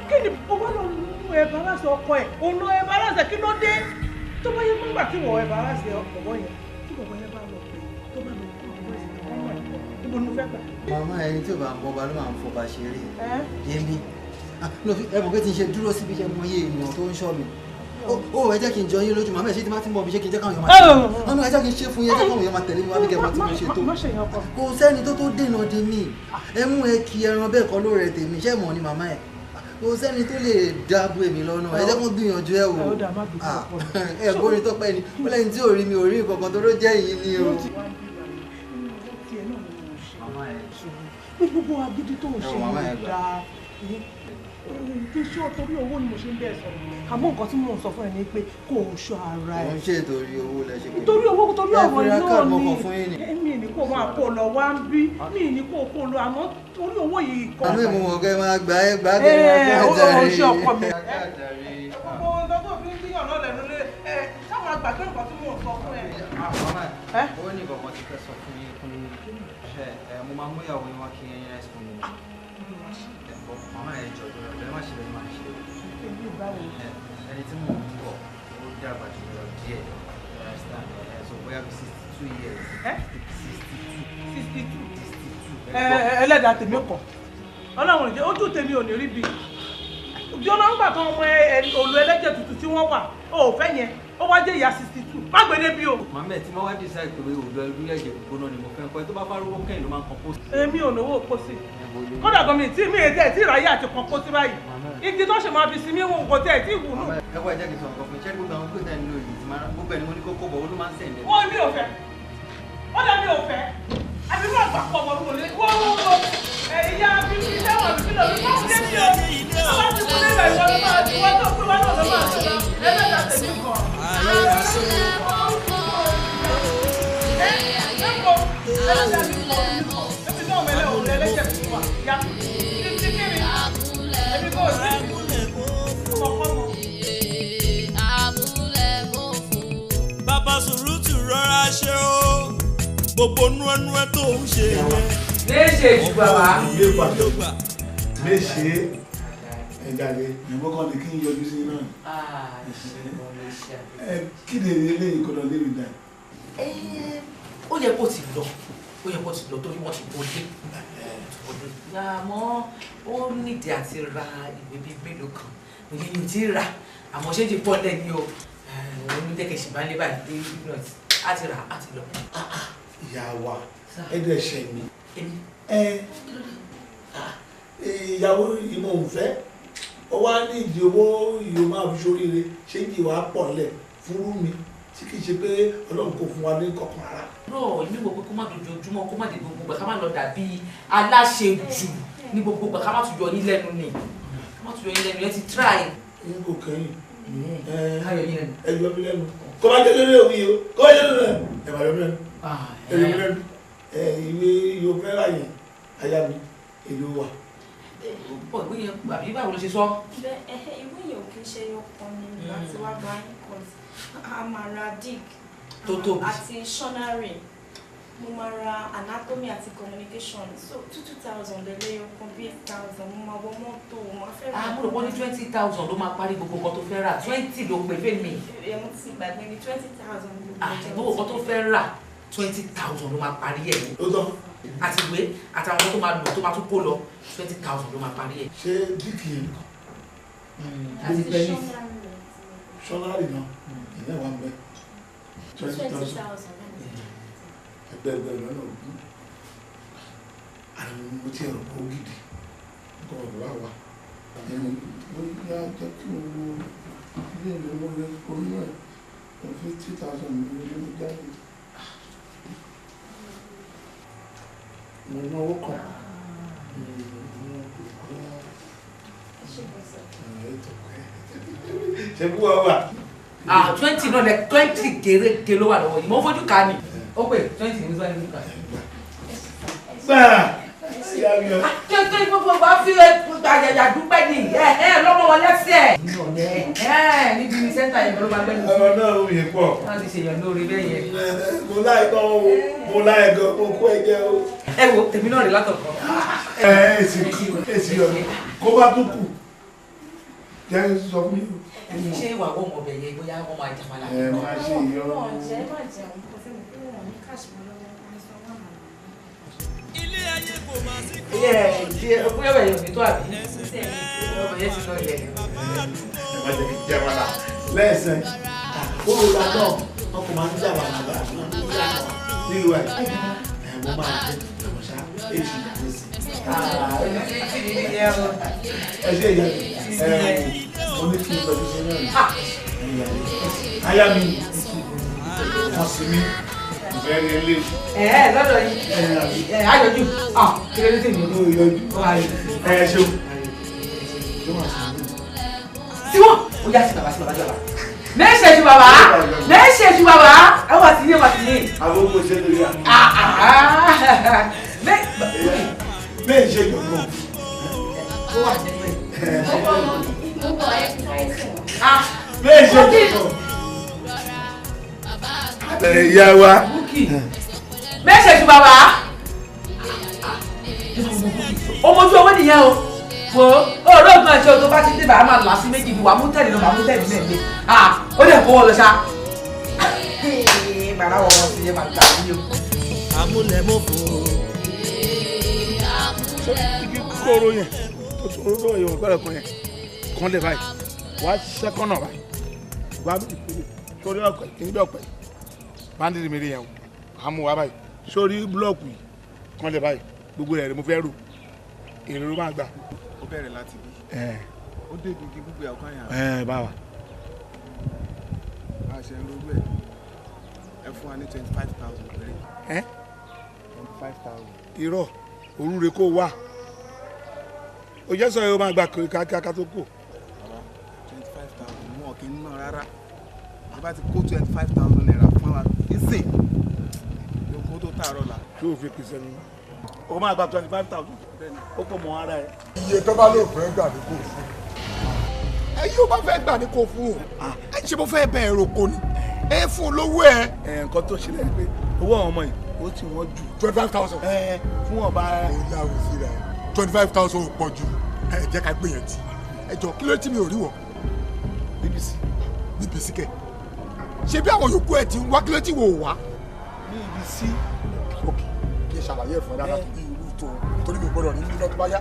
kí ni owó lọ nínú ẹ̀ balance ọkọ ẹ̀ ọ̀nà ẹ̀ balance kí ló dé tó bá yẹ nígbà tí wọ́n ẹ̀ balance ọkọ̀ yẹn tí bọ̀bọ̀ yẹn bá lọ pé tó bá lọ kó ọkọ̀ ìsìn ọmọ ẹ̀ níbo ni mo fẹ́ gbà. màmá ẹni tí ò bá ń bọ́ ba ló máa ń fọba ṣeré èmi ẹ mọ̀ pé tí n ṣe dúró síbi iṣẹ́ mọ iye ènìyàn tó ń ṣọ́ mi ó ẹ jẹ́ kí n jọ yín lójú màmá ẹ̀ ṣe tí má ti mọ̀ bí ṣe kí n jẹ́ káwọn èèyàn máa tẹ̀lé mi ọ̀nà ẹ jẹ́ kí n ṣe fún yín ẹ jẹ́ káwọn èèyàn máa tẹ̀lé mi wá bí kẹ́ẹ̀ máa tí mo ṣe tó kò sẹ́ni tó dènà dé mi ẹ mú ẹ kí ẹran bẹ́ẹ̀ kọ́ ló rẹ̀ tèmi ṣẹ́ mọ̀ ni màmá ẹ̀ kò sẹ́ni tó lè dáàbò èmi lọ́nà ẹ jẹ́ kó gbìyànjú ẹ wò ẹ gbórin tó pẹ́ ni ó lẹ́yìn tí ò rí mi ò rí nǹkan tó ló jẹ́ yìí ni o. gbogbo agídí tó ń ṣe yìí dáa kí ṣó torí owó ni mo ṣe ń bẹ́ẹ̀ sọ̀rọ̀ àmọ́ nǹkan tí mò ń sọ fún ẹ ni pé kò ń ṣọ́ ara ẹ̀. mo ń ṣe torí owó lẹ́sẹ̀ pé torí owó torí ọ̀rọ̀ náà ni mi ní kó máa kó lọ wá ń bí mi ní kó kó lọ àmọ́ torí owó yìí kọ́. àmì ìmọ̀ kẹ́ máa gbà ẹ́ gbà kẹ́ ó ṣe ọkọ mi. gbogbo ọ̀dọ́ tó fi ń gbìyàn náà lẹ́nu lé sáwọn àgbàgbé nǹkan tí mò ń sọ fún ẹ. ó ní ìbọ̀mọ̀ ti fẹ́ sọ fún yín fún mi mo máa mú ìyàwó yín wá kí ẹyin rice fún mi. màmá ẹ jọ ẹ má ṣe bẹ́ẹ̀ máa ṣe ẹni tí mò ń bọ̀ ó dàgbà jù lọ díẹ̀ so bóyá bí 62 years. 62 ẹlẹ́dàá tèmi kọ̀ ọlọ́run ìjẹ́ ojú tèmi ò ní rí bi jọ́nà ń gbà tó ọmọ olú ẹlẹ́jẹ̀ tuntun tí wọ́n wà ó fẹ́ yẹn ó wá jẹ́ ìyá 62 má gbé débi o. màmá ẹ̀ tí wọ́n wá decide pé olú ẹlẹ́jẹ̀ gbogbo náà ni mo fẹ́ kọ́ ẹ tó bá fárúwó kẹ́yìn ló máa ń kan pósí. èmi ò lówó pósí kódà gan mi tí mi ètè tí ìráyè àti kan pósí báyìí igi tó ṣe máa fi sinmi wọn kò tẹ̀ tí ìwù nù. ẹ wá ẹjẹ kì í sọ nǹkan fún iṣẹ́ gbogbo àwọn gbèsè nílò yìí ti máa gbogbo ẹni mo ní kókó bọ̀ ó ló máa ń sẹ̀ǹdẹ̀. wọ́n mi ò fẹ́ wọ́n dẹ̀ mi ò fẹ́ àbí wọ́n àgbà pọ̀ mọ́ lóko lé wọ́n ìyá bíbí sẹ́wọ̀n bíbí lọ́dún tó ń dé mi o àwọn ti kú nígbà ìwọ ló máa ti wọ́n tó pé wọ́n náà ló máa ti lọ ẹlẹ́dàá tèmi kọ̀. Bàbá Sùrùtù rọra ṣe o gbogbo nú ẹnu ẹ tó ń ṣe yẹn. méṣe jù bàbá. méṣe ẹ̀dàgẹ̀ ìbò kan ní kí n yọjú sí náà. kí ni eléyìí kọ́ lọ lébi dà. ó yẹ kó ti lọ torí wọ́n ti wọlé. àmọ́ ó nídìí àti ra ìwé bíi mélòó kan òye ni ò tí ì rà àmọ́ ṣé ti pọ́ lẹ́ni o òun jẹ́ kẹ̀sì bá lé báyìí dé á ti rà á ti lọ. ìyá wa ẹ̀dẹ̀ ṣẹ̀ mi ìyàwó ìmọ̀ òǹfẹ́ ó wá ní ìdí owó ìyó máa fi ṣoríire ṣé ń jì wá pọ̀ lẹ̀ fúrú mi tí kì í ṣe pé ọlọ́run kò fún wa ní kọ̀ọ̀kan rárá. náà ní gbogbo kó má dojoojúmọ́ kó má dé gbogbo gbà ká má lọ dàbí aláṣejù ní gbogbo gbà ká má tún yọ yín lẹ́nu ni ká má tún yọ yín lẹ́nu yẹn ti try. n kò kẹ́yìn káyọ̀ yín lẹ́nu. ẹ yọ mí lẹ́nu kó má jẹ́ lórí òun yìí o kó má jẹ́ lórí ẹ̀ ẹ̀ má yọ mí lẹ́nu ẹ̀ yọ mí lẹ́nu ìwé yóò fẹ́ ra yẹn aya mi èlò wà. pọ̀ ìwé yẹn àbí báwo ló ṣe sọ. ìwé yẹn ò kí ń ṣe ọkàn ni láti wá bá yín kọ́ a máa ra dig àti dictionary mo máa ra anatomy àti communication so 2,000 lẹ́lẹ́yọ̀ kan bí 8,000 mo máa wọ mọ́tò mo máa fẹ́ ra. mo rò wọ́n ní 20,000 ló máa parí gbogbo nǹkan tó fẹ́ rà 20 ló pè fẹ́ mi. mo ti gbàgbé ní 20,000. gbogbo nǹkan tó fẹ́ rà 20,000 ló máa parí ẹ̀. àti ìwé àtàwọn tó máa lò tó máa tún kó lọ 20,000 ló máa parí ẹ̀. ṣé díkì àti pẹ́ẹ́lí. ṣọ́nárì náà ìyẹn wà ń bẹ 20,000 ẹgbẹ̀rún lọ́nà ogún àwọn mo ti ẹ̀rọ kó gidi nǹkan ọ̀dọ́ wà wá mo yá jẹ́ kí mo wo ilé ìlú mo lè kó nínú ẹ̀ 50,000 ní ilé mi jáde mo náwó kan ṣe kú wa wà. 20 náà lẹ 20 gèrè ló wà lọ́wọ́ yìí mo fojú ká ni ó pè 20 ní sọ́yìn nígbà. kí o tó ní gbogbo wa fi àjàjà dúpẹ́ ní lọ́mọ wọn lẹ́sẹ̀. níbi sẹ́ńtà yẹn ló máa gbẹ́ni. ọ̀rọ̀ náà ó yẹ pọ̀. wọ́n ti ṣèyàn lórí bẹ́ẹ̀ yẹn. mo láì tán o mo láì gan mo kó ẹ̀jẹ̀ o. ẹ wo tèmi náà rí látọ̀kọ́. èsì ọ̀nà kó bá tún kù jẹ́ sọ fún mi. ṣé ìwà wọ́n mọ̀ bẹ̀ yẹn bóyá wọ́n máa jàmàlà. máa ṣe ìyọ́. ilé ayé kò máa sí kọ́. bóyá bẹ̀yẹ̀ òní tó àbí ọmọ yẹn ti lọ ilẹ̀. ẹ má jẹ́ kí n jẹ́ wàhálà lẹ́sẹ̀ ó lè ra náà wọn kò máa ń jà wàhálà bá nílùú ẹ̀ mo máa ń jẹ́ ọ̀ṣà èsì ìyàwó ẹ ṣe ìyá mo ní kí n lọ sí sẹ́yìn ọ̀rẹ́ aya mi wọ́n sì mí ìfẹ́ rẹ̀ lé. lọ́dọ̀ yìí ayọ̀jú kí ló dé tèmi ló yọjú ṣeun. Siwọ́n ó yá sí bàbá jọba. Mẹ́ṣẹ̀ ju bàbá ẹ wà sí ní. àwọn ọmọ ìṣẹ́ lórí àná. bẹ́ẹ̀ ṣe gbọ̀ngàn. ó wà nínú ẹ̀. bẹ́ẹ̀ ṣe gbọ̀ngàn. ìyá wa. Mẹ́ṣẹ̀ ju bàbá. ọmọ ojú owó nìyẹn o. wo olóògùn àti ọdún bá ti dé bàá máa là sí méjì ni wàá mú tẹ̀lé lọ màá mú tẹ̀lé náà lé ó dẹ̀ kó wọn lọ ṣá. bàrà wọn wọn ti yẹ màá gbà wí o. amúlẹ̀mọ́fò. igi kóró yẹn tó tó róró yẹn òkúrẹ́ kan yẹn kan lè báyìí wàá ṣiṣẹ́ kọ́nà báyìí wàá torí ọ̀pẹ kìíní bí ọ̀pẹ báńdìrì mi rí yẹn o àmú wa báyìí sórí búlọ̀kù yìí kan lè báyìí gbogbo rẹ̀ mo fẹ́ rò èrè ló máa gbà. ó bẹ̀rẹ̀ láti bí. ó dé ibi igi gbígbé ọkàn yàrá. báwa. bá a ṣe ń rogún ẹ fún wa ní 25,000 péré. 25,000. irọ́ orúre kó wà ó jẹ́ sọ yìí ó máa gbà kíákíá tó kù. bàbá 25,000 mú ọ̀kì nínú rárá bí bá ti kó 25,000 naira fún wa nísìn yóò kó tó tààrọ̀ la. kí o fi pèsè ní o máa gba 25,000 ó kò mọ ara ẹ. iye tó bá lò fẹ́ gbà ní kò fún ẹ yóò bá fẹ́ gbà ní kò fún o ẹ ṣe mo fẹ́ bẹ ẹ̀rọ kò ní ẹ fún un lówó ẹ. nǹkan tó ṣẹlẹ̀ ni pé owó àwọn ọmọ yìí ó ti wọ́n jù. 25,000. fún ọba. ó láwùí sí rẹ 25,000 ò pọ̀ jù ẹ jẹ́ ká gbìyànjú ẹ jọ kí ló tí mi ò rí wọ. BBC kẹ ṣé bí àwọn yòókù ẹ ti ń wá kí ló tí wò ó wá. BBC. ok kí n ṣàlàyé ẹ̀fọn dáadáa tó bí irú tó torí mi ò gbọ́dọ̀ ní nílò tó bá yá.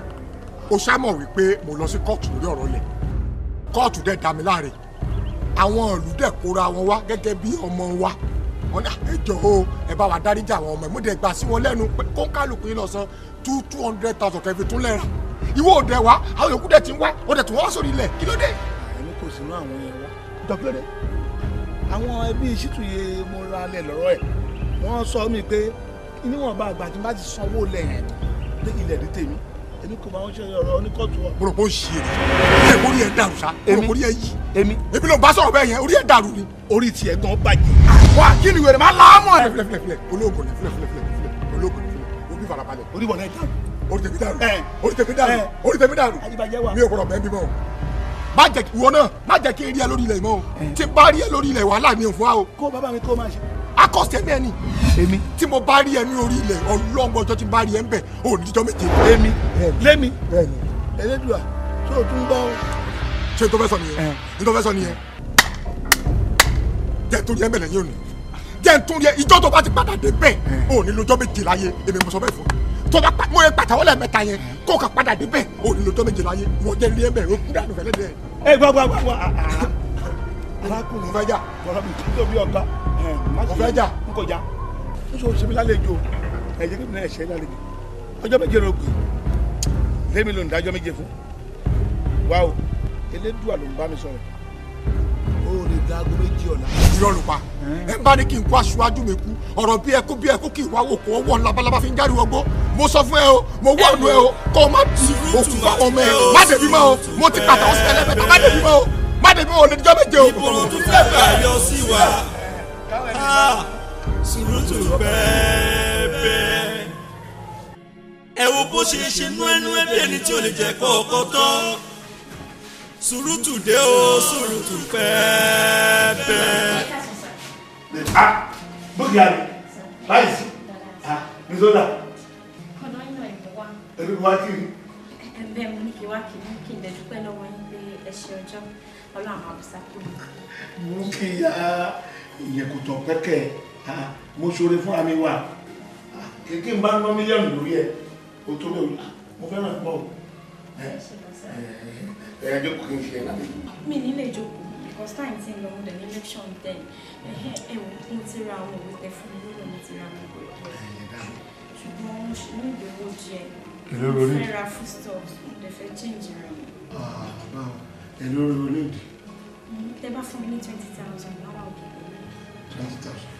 ó ṣàmọ̀ wípé mo lọ sí kóòtù lórí ọ̀rọ̀ ilẹ̀ kóòtù dẹ̀ dá mi láre àwọn ìlú dẹ̀ kóra wọn wá gẹ́gẹ́ bí ọmọ wa wọn ní ẹjọ́ o ẹ bá wa dáríjà àwọn ọmọ ẹ mo dẹ̀ gbà sí wọn lẹ́nu pé kó kálukú yín lọ san 200,000 kẹfì tún lẹ́ra ìwọ òde wa àwọn yòókù dẹ̀ ti ń wá ó dẹ̀ tún wá sórí ilẹ̀ kí ló dé. àìní kò sínú àwọn yẹn wá dọ́kítọ́dẹ́ àwọn ẹbí ṣìtúye mo ra lẹ̀ lọ́rọ̀ ẹ̀ wọ́n sọ mí pé níwọ̀nba àgbà tí n bá ti sanwó lẹ́yìn pé ilẹ̀ ní tèmi èmi kò máa ń ṣe ọ̀rọ̀ oníkọ́tù wa. mo rò pé ó ṣe é ní orí ẹ̀ dàrú sa mo rò pé orí ẹ̀ yí èmi ló bá sọ̀rọ̀ bẹ́ẹ̀ yẹn orí ẹ̀ dàrú ni. orí tiẹ̀ gan bàjẹ́. wà kí ni wèrè máa láàmú ẹ̀. filẹ̀ olóògùn ni filẹ̀ olóògùn ni filẹ̀ orí farabalẹ̀. orí bọ̀ náà dàrú. orí tèmi dàrú orí tèmi dàrú mi ò gbọdọ̀ bẹ́ẹ̀ bí mọ́ má jẹ́ kí ìwọ náà má jẹ́ kí n rí ẹ lórí ilẹ̀ mọ́ o tí n bá rí ẹ lórí ilẹ̀ wàhálà ni òfin wa o. kó bàbá mi kó máa ṣe. akọ́sẹ̀ mi ẹ ni. èmi. tí mo bá rí ẹ ní orí ilẹ̀ ọlọ́ngbọ́jọ́ tí n bá rí ẹ ń bẹ̀ ò ní jíjọ́ méje. èmi lémi Elédùà tó o tún gbọ́. ṣé n tó fẹ́ sọ nìyẹn n tó fẹ́ sọ nìyẹn jẹ́ n tó rí ẹ bẹ̀rẹ̀ yín ò ní jẹ́ n tó rí ẹ ìjọ́ tó bá ti padà dé bẹ́ẹ̀ ò ní lọ́jọ́ méje láyé èmi mo sọ bẹ́ẹ̀ fún tó bá mo yẹ pàtàwọ́ lẹ́ẹ̀mẹ́ta yẹn kó o kà padà dé bẹ́ẹ̀ ò ní lọ́jọ́ méje láyé wọ́n jẹ́ rí ẹ bẹ́ẹ̀ o kú dànù fẹ́lẹ́ dẹ́. ẹ gbọ́ arákùnrin fẹ́ jà bọ́lá mi tó bí ọ̀gá mo fẹ́ jà n kò já n sọ ṣe mi lálejò ẹ̀jẹ̀ kí mi náà ṣe lálejò ọjọ́ méje ló gbé lémi ló ń dájọ́ méje fún wa o Elédùà ló ń bá mi sọ̀rọ̀ o lè da aago méjì ọ̀la. irọ́ ló pa ẹ bá ní kí n kó aṣáájú mi kú ọ̀rọ̀ bí ẹkú kí ìwà wò kó ọwọ́ labalábá fi ń jáde ọgbó mo sọ fún ẹ o mo wọ́ ọ̀nù ẹ o kó o má ti òkú bá ọmọ ẹ má débi mọ́ o mo ti pàtàkó sí ẹlẹ́bẹ̀ẹ́ má débi mọ́ o má débi mọ́ o lè jọ́ méje o. ìbòrò tún fẹ́ gbà yọ sí wa sùúrùtù bẹ́ẹ̀. ẹ wo bó ṣe ṣe nú ẹnu ẹbí ẹni tí ò lè jẹ kọ́kọ́ tán sùrùtù dé o sùrùtù pẹ́ẹ́pẹ́. bókè àná láìsí nítorí ọ̀dọ́ iná ìbò wa. ẹbí wá kiri. ẹ̀bẹ̀ mo ní kí wá kí n dẹ̀ dúpẹ́ lọ́wọ́ yín pé ẹ ṣe ọjọ́ ọlọ́run àbùsà kú mi. mú kí ya ìyẹn kò tán pẹ́kẹ́ mo ṣoore fúnra mi wà kéèké ń bá ná mílíọ̀nù lórí ẹ̀ o tó bẹ́ẹ̀ mo fẹ́ràn pọ̀ ẹjọ́ kò kí n ṣe ẹ̀ láti. mi nílé ìjókòó because time ti ń lọ mo dẹ̀ ní election then mo ti ra àwọn òwe tẹ fún mi lórí mo ti ra àwọn òwe tẹ ṣùgbọ́n mo ṣe ní ìgbéwò díẹ̀ mo fẹ́ ra foodstuffs mo dẹ̀ fẹ́ change ra mi. èlò orílẹ̀-èdè. tẹ bá fún mi ní 20,000 náírà òkè. 20,000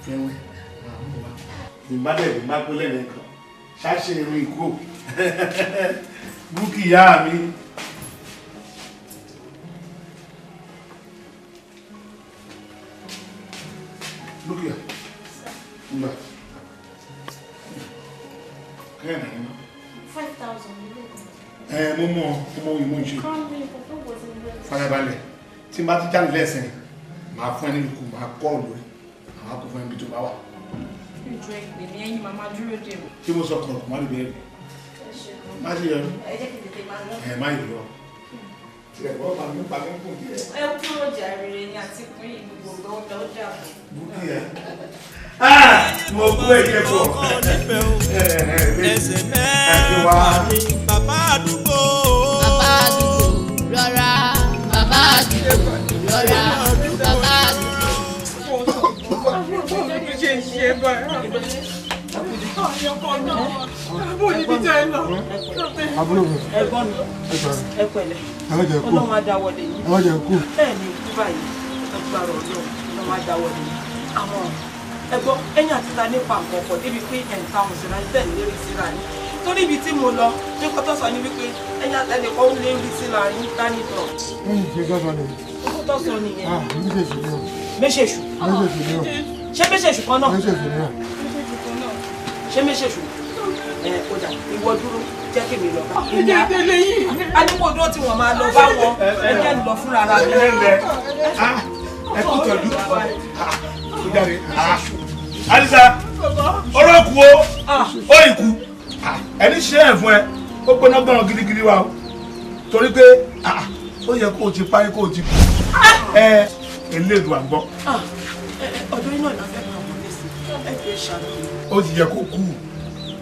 fẹ́wẹ̀ ìbádẹ́ ìgbà pẹ́lẹ́ nìkan ṣáṣe irun ìkó búkì ìyá mi. lókè nígbà kẹ́yìn náà iná. 5,000 mo mọ ìmọ̀ ìṣe farabalẹ̀ tí n bá ti jáde lẹ́sìn máa fún ẹ nínú kù máa kọ́ lórí àwọn akọ fún ẹbí tó bá wà. ìjọ ìpè ní ẹ̀yìn màmá dúró dè mí. tí mo sọ kọ̀ọ̀kan má lè bẹ̀rẹ̀ má ṣe yọrù má yìí lọ. ẹ̀gbọ́n máa ń pa mí kù kí ẹ. ẹ kúrò jàre ni àti pín gbogbo ọ̀dọ́ ọjà bọ̀. búkì ẹ. mo kú ẹ̀jẹ̀ pọ̀. ẹsẹ̀ mẹ́fà ni bàbá àdúgbò. bàbá àdúgbò rọra bàbá àdúgbò rọra bàbá àdúgbò. ṣe ń ṣe báyìí. Àbúrò níbi tẹ́ ẹ lọ. Àbúrò mi. Ẹ̀gbọ́n mi. Ẹ pẹ̀lẹ́. Ẹlẹ́jẹ̀ kú. Ọlọ́run á dáwọ́lé yín. Ẹlẹ́jẹ̀ kú. Bẹ́ẹ̀ ni ikú báyìí. Agbára Ọlọ́run á dáwọ́lé yín. Àwọn ẹ̀gbọ́n ẹ̀yìn àti ta nípa nǹkan ọkọ̀ débi pé ẹ̀ǹta òun sì ráyé bẹ́ẹ̀ lérí síra yín. Torí ibi tí mo lọ, ní kọ́tọ́ sọ ní wípé ẹ̀yìn àtẹnìkan ń lérí síra yín dání tọ̀. Ṣé gọ́sọ̀ ni? Kọ́tọ́ sọ nìyẹn. Méjèèjì ni o. Méṣèṣù. Méjèèjì ni o. Ṣé méṣèṣù kan náà? Méjèèjì ni o. Ṣé méṣèṣù? Kódà ìwọ dúró jẹ́ kí mi lọ. Ẹjẹ́ ìdílé yìí. A ní kó dúró tí wọ́n máa lọ bá wọn. Ẹjẹ́ ń lọ fúnra ara mi. ẹ kú tọ́jú ó jáde. Alisa ọ̀rọ̀ kú ó ìkú ẹni ṣe ẹ̀ fún ẹ ó gbóná gbọ́n gidigidi wa o torí pé ó yẹ kó o ti parí kó o ti kú eléèdù à ń gbọ́. Ọ̀dọ́ iná ìlànà fẹ́ máa wọlé sí ẹgbẹ́ ṣàlùyẹ. ó ti yẹ kó kú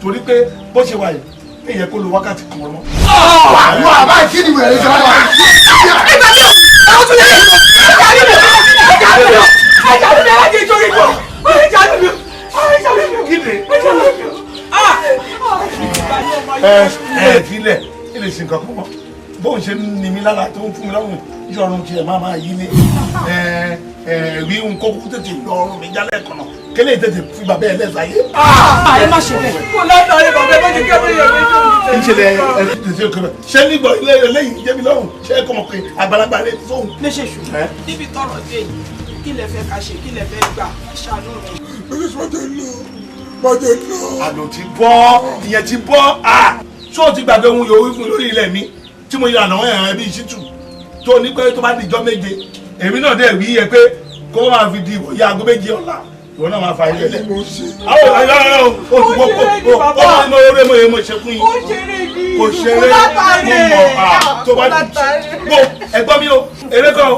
torí pé bó ṣe wà yìí ẹ yẹ kó lo wákàtí kan lọ. àwọn àbá ìkíni wẹ̀rẹ̀ jọ wà. Ẹgbẹ́ mi ò ẹ̀wọ̀n tún yẹ kí ẹ̀jẹ̀ mi ò ẹ̀jẹ̀ ìjọba ìbò ẹ̀jẹ̀ mi ò kíni. Ìfilẹ̀ ilé ṣe nǹkan kan mọ́ bóun ṣe ní mi lára tó ń fún mi lọ́rùn ìṣọ̀run tiẹ̀ máa yí ní rí nǹkan kúkú tètè lọ ọrùn mi jálẹ̀ kan náà kélé tètè fi bàbá ẹ̀ lẹ́sàáyé. Ẹ má ṣe bẹ́ẹ̀. kò lọ́dọ̀ rẹ̀ bàbá ẹgbẹ́ ti kẹ́mi yẹ̀ mí tó ní tẹ̀lé. ìṣẹ̀lẹ̀ tètè òkè bẹ́ẹ̀ ṣé nígbà ilé eléyìí jẹ́ mi lọ́rùn ṣé kọ́ mọ̀ pé àgbàlagbà rẹ̀ ti sóhun. Méṣèṣù níbi tọrọ dé yìí kí lẹ fẹ́ ká ṣe kí lẹ fẹ́ gbà ṣàánú mi. àlò ti bọ́ ìyẹn ti bọ́ ṣó ti gbàgbé ohun yòówù fún lórí ilẹ̀ mi tí mo yọ àná ẹ̀ràn bí ìṣítù tó ní pé tó bá di ìjọ́ méje èmi náà dẹ̀ wí yẹ pé kó máa fi di ìwòye aago méje ọ̀la ìwọ náà máa fa ilé lẹ̀. àwọn ọ̀rẹ́ oṣù kò mo ṣe fún yín kò ṣeré mo mọ̀ tó bá di mo ẹ̀gbọ́n mi o eré kan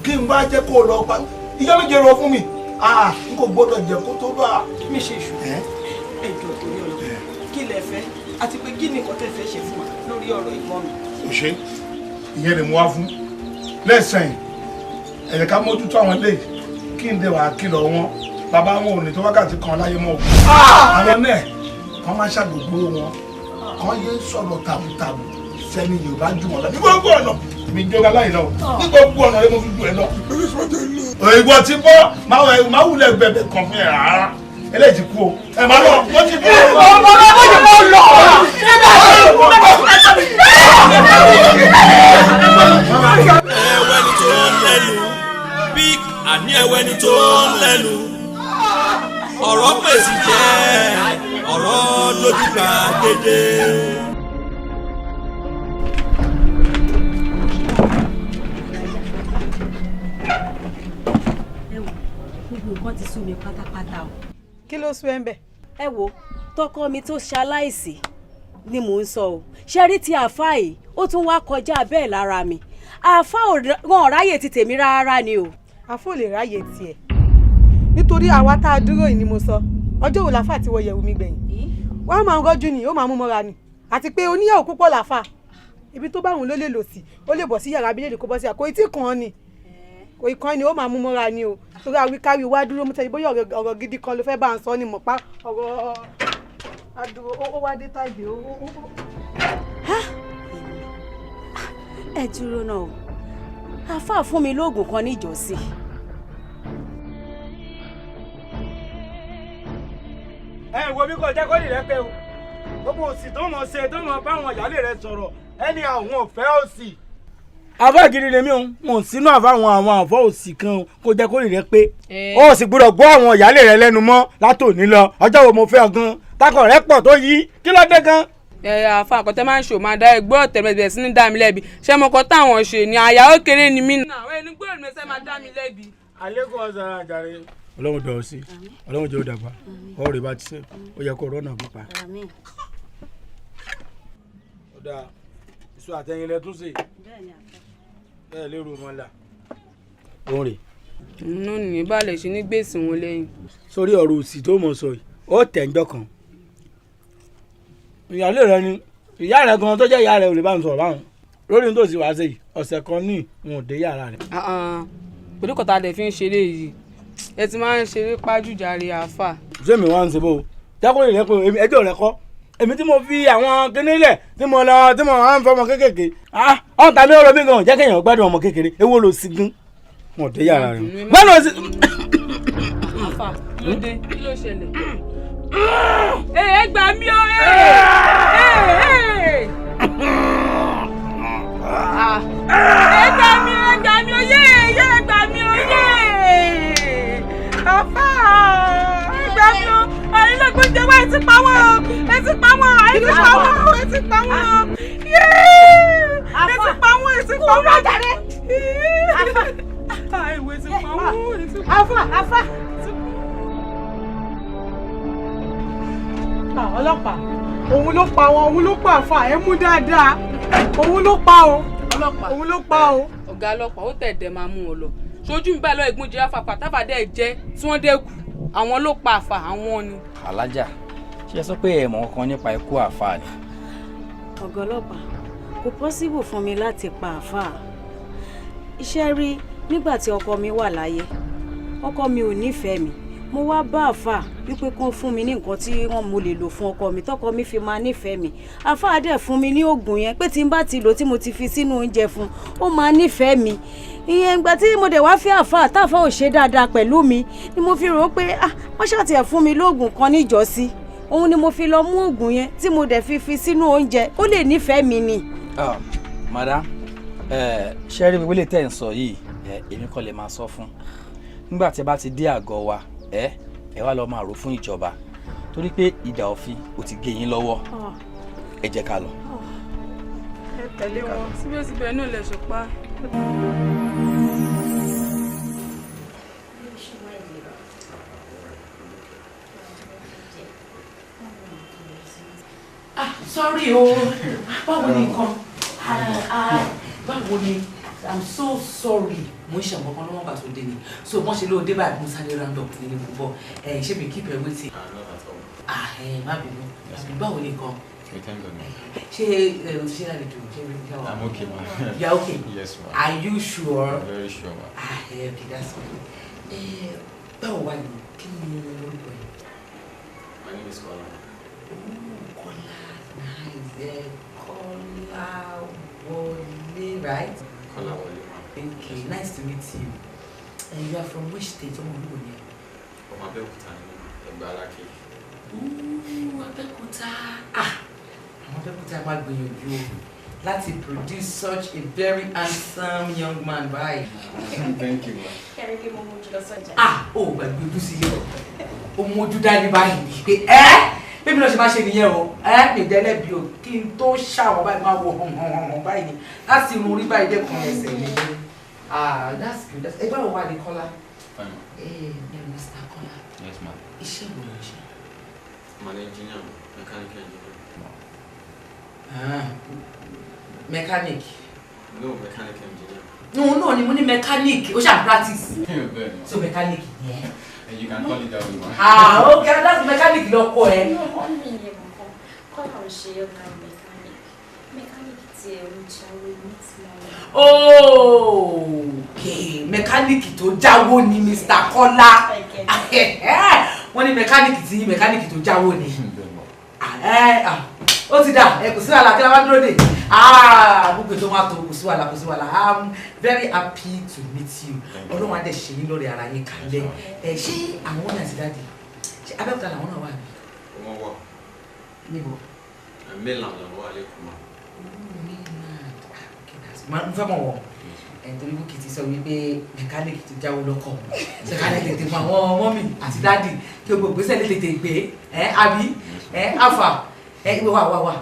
kí n bá jẹ́ kó o lọ pa ìjọ́ méje rọ fún mi n kò gbọ́dọ̀ jẹ́ kó tó bá. Méṣèṣù ẹjọ́ torí ọ̀rọ̀ kí lẹ fẹ́ àti pé kí ni nǹkan tẹ́ fẹ́ ṣe fún wa lórí ọ̀rọ̀ ìmọ̀ mi. òṣè ìyẹn ni mo wá fún lẹ́sìn ẹ̀yẹ̀ ká mójútó àwọn ilé kí n dẹ̀ wá kìlọ̀ wọn bàbá wọn ò ní tó wákàtí kan láyé mọ́ àwọn náà kàn máa ṣàgbogbo wọn kàn yé sọ̀rọ̀ tàbùtàbù sẹ́ni Yorùbá jù wọn lọ ní gbogbo ọ̀nà mi jọba láì lọ ní gbogbo ọ̀nà yẹn mo fi jù ẹ lọ. ìwọ ti bọ́ máa wulẹ̀ bẹ̀bẹ̀ kan fún ẹ rárá eléyìí ti kú o ẹ máa lọ wọ́n ti kú o. ọmọ náà wọ́n ti kọ́ lọ. ẹwẹ́ni tó ń lẹ́nu bí àní ẹwẹ́ni tó ń lẹ́nu ọ̀rọ̀ pèsè jẹ́ ọ̀rọ̀ dojú Gbogbo nǹkan ti sú mi pátápátá o. Kí ló sú ẹ ń bẹ̀? Ẹ wo tọkọ mi tó ṣaláìsí ni mò ń sọ o. Ṣé rí ti àáfàá yìí ó tún wá kọjá bẹ́ẹ̀ lára mi. Àáfàá wọn ò ráyè ti tèmi rárá ni o. Àáfàá ò lè ráyè tiẹ̀ nítorí àwa tá a dúró yìí ni mo sọ. Ọjọ́ wo làáfàá ti wọ yẹ̀wù mi gbẹ̀yìn? Wọ́n máa ń rọ́jú ni ó máa mú mọ́ra ni àti pé oníyàwó púpọ̀ làáfàá ibi tó bá wọn ló lè lò sí ó lè bọ̀ sí yàrá abílẹ̀ kó bọ́ sí àkó etí kan ni kò ìkan ni ó máa mú mọ́ra ni o torí àwíkárí wá dúró mú tẹ́lẹ̀ bóyá ọ̀rọ̀ gidi kan ló fẹ́ bá ń sọ ni mọ̀ pa ọ̀rọ̀ adúró ó wá dé táìbì ó. Ẹ dúró náà o àáfàá fún mi lóògùn kan ní ìjọ́sí. Ẹ wo bí kò jẹ́ kó lè rẹ pé o gbogbo òsì tó mọ̀ ṣe tó mọ̀ báwọn ìyáálé rẹ sọ̀rọ̀ ẹni àwọn òfẹ́ òsì. àfọ gidi lèmi o mo sínú àwọn àfọ òsì kan kó jẹ́ kó lè rẹ pé o sì gbọ́dọ̀ gbọ́ àwọn ìyáálé rẹ lẹ́nu mọ́ látòní lọ ọjọ́ wo mo fẹ́ ọ gan takọ̀ rẹ pọ̀ tó yí kí ló dé gan. Àfa àkọ́tẹ́ máa ń ṣò máa dá ẹgbẹ́ ọ̀tẹ̀ bẹ̀rẹ̀ sí ní dá mi lẹ́bi ṣé mo kọ́ táwọn ṣe ni àyà ó kéré ni mí. àwọn ẹni gbọ́dọ̀ mi ṣe máa dá mi lẹ́bi. àlékún ọ̀sán àjàre. Ọlọ́run dọ̀ ọ́ sí Ọlọ́run jẹ́ ó dàgbà ọ̀rẹ́ bá ti ṣe ó yẹ kó rọ́nà pípa. ó dáa iṣu àtẹ̀yìn lẹ tún ṣe bẹ́ẹ̀ lérò wọn là. òun rè. inú nìyí bá lè ṣe ní gbèsè wọn lẹ́yìn. sórí ọ̀rọ̀ òsì tó mọ̀ sọ yìí ó tẹ̀ ń jọ kan ìyáálé rẹ ni ìyá rẹ gan tó jẹ́ ìyá rẹ ò lè bá ń sọ̀rọ̀ báwọn lórí tó sì wá sí yìí ọ̀sẹ̀ kan ní ìwọ̀n dé yàrá rẹ. oníkọ̀tà lè fi ń ṣeré yìí ẹ ti máa ń ṣeré pájújáre àáfà. ṣé mi wá ń ṣe bó o jákòó rẹ pé ẹjọ́ rẹ kọ́ èmi tí mo fi àwọn kínílẹ̀ tí mo lọ tí mo máa ń fọmọ kékèké ọ̀n tàbí ọ̀rọ̀ mi gan jẹ́ kéèyàn gbádùn ọmọ kékeré èwo ló sì gún wọn dé yàrá rẹ. bẹ́ẹ̀ ló sì. àáfà ló dé kí ló ṣẹlẹ̀. ẹ gbà mí o ẹ gbà mí o yé gbà mí o yé àfà gbà mí o àyínlẹ́gbọ̀n jẹ́ wá ẹ ti pa wọ́n ẹ ti pa wọ́n ẹ ti pa wọ́n ẹ ti pa wọ́n yé ẹ ti pa wọ́n ẹ ti pa wọ́n jáde ìwé ti pa wọ́n ẹ ti pa wọ́n. àfà ọlọ́pàá òun ló pa wọn òun ló pa àfà ẹ mú dáadáa òun ló pa o ọlọ́pàá òun ló pa o. ọ̀gá ọlọ́pàá ó tẹ̀dẹ̀ máa mú wọn lọ ṣojú mi báyìí lọ ẹ̀gbọ́n jẹ́ àfàpà tábàdẹ́ jẹ́ tí wọ́n dẹ́kù àwọn ló pa àfà àwọn ni. alájà ṣe sọ pé ẹ mọ̀ ọkàn nípa ikú àfà ni. ọ̀gá ọlọ́pàá kò pọ́síbù fún mi láti pa àfà iṣẹ́ rí nígbà tí ọkọ mi wà láyé ọkọ mi ò nífẹ̀ẹ́ mi mo wá bá àfà wípé kán fún mi ní nǹkan tí wọ́n mo lè lò fún ọkọ mi tọkọ mi fi máa nífẹ̀ẹ́ mi àfà dẹ̀ fún mi ní oògùn yẹn pé tí n bá ti lò tí mo ti fi sínú oúnjẹ fún ó máa nífẹ̀ẹ́ mi ìyẹn ìgbà tí mo dẹ̀ wá fẹ́ àfà táfà ò ṣe dáadáa pẹ̀lú mi ni mo fi rò ó pé wọ́n ṣàtìyẹ̀ fún mi lóògùn kan níjọ́sí òun ni mo fi lọ mú oògùn yẹn tí mo dẹ̀ fi sínú oúnjẹ ó lè nífẹ̀ẹ́ mi ni. madam ṣe rí wíwílé tẹ̀ ń sọ yìí èmi kọ́ lè máa sọ fún nígbà tí ẹ bá ti dé àgọ́ wa ẹ wá lọ máa rò fún ìjọba torí pé ìdà òfin ò ti gé yín lọ́wọ́ ẹ jẹ́ ká lọ. ẹ tẹ̀lé wọn síbẹ̀síbẹ̀ náà lè ṣùpá. Sorry o báwo ni nǹkan báwo ni I'm so sorry mo ṣe àwọn kan lọ́wọ́ bá tó dé ni so wọ́n ṣe ló dé báyìí mo sáré round up nínú púpọ̀ ṣé mi keep ẹ waiting. má bínú báwo ni nǹkan ṣé ṣé lálejò ṣé mi kí wà. I'm okay ma. You are okay? Yes ma. Are you sure? I'm very sure ma. Okay, that's okay. Báwo wà ní kí ni orúkọ yìí. My name is Kola. Kola nice Kola Wole right. Kola Wole. Okay, nice to meet you. And you are from which state? From Abeokuta, Egba Alake. Ooh, Abeokuta. Abeokuta máa gbìyànjú láti produce such a very handsome young man, right? Thank you, ma. Kẹ́rìkì mo mójú lọ sọ́jà. Gbàgbé ojú sí yọ. Ó mójú dání báyìí pé bébí náà ṣe máa ṣe nìyẹn o mi dẹ́lẹ́bi o kí n tó ṣàwọn báyìí máa wọ hàn báyìí ni láti irun orí báyìí dẹ́kun ẹsẹ̀ mi. That's good. Ẹgbẹ́ wo wà ní Kọ́lá? Mr. Kọ́lá. Yes, ma'am. Iṣẹ́ wo ló ń ṣe? I'm an engineer, mechanical engineer. Mechanic. No, mechanical engineer. No, ni mo ní mechanic. O ṣe practice. Very much. So mechanic. Yeah. And you can call it that way, ma'am. Okay, that's mechanic lọ́kọ ẹ. No, wọ́n mi yẹ mọ̀ kọ́ àwọn ṣe ọ̀gá mechanic. Mechanic ti ẹ̀rù jáwé meet money. Okay, mechanic tó jáwó ni Mr. Kọ́lá. Wọ́n ní mechanic tó jáwó ni. Ó ti dà kò sí wàhálà kí la wá dúró dé. Gbogbo ètò máa tó kò sí wàhálà. I'm very happy to meet you. Ọlọ́run á dẹ̀ ṣe yín lórí ara yín kalẹ̀. Ṣé àwọn ọ̀nà àti dáàdì ṣé Abẹ́òkúta làwọn náà wà ní? Wọ́n wà. Níbo? Mainland làwọn wà lẹ́kọ̀ọ́ mọ́. Mo fẹ́ mọ̀ wọ̀ nítorí Bukky ti sọ wípé mẹkáníìkì tó jáwó lọ́kọ̀ ṣe ká lè tètè fún àwọn mọ́mì àti dáàdì kí o gbogbo ìṣẹ̀lẹ̀ tètè gbé àbí àfà wà.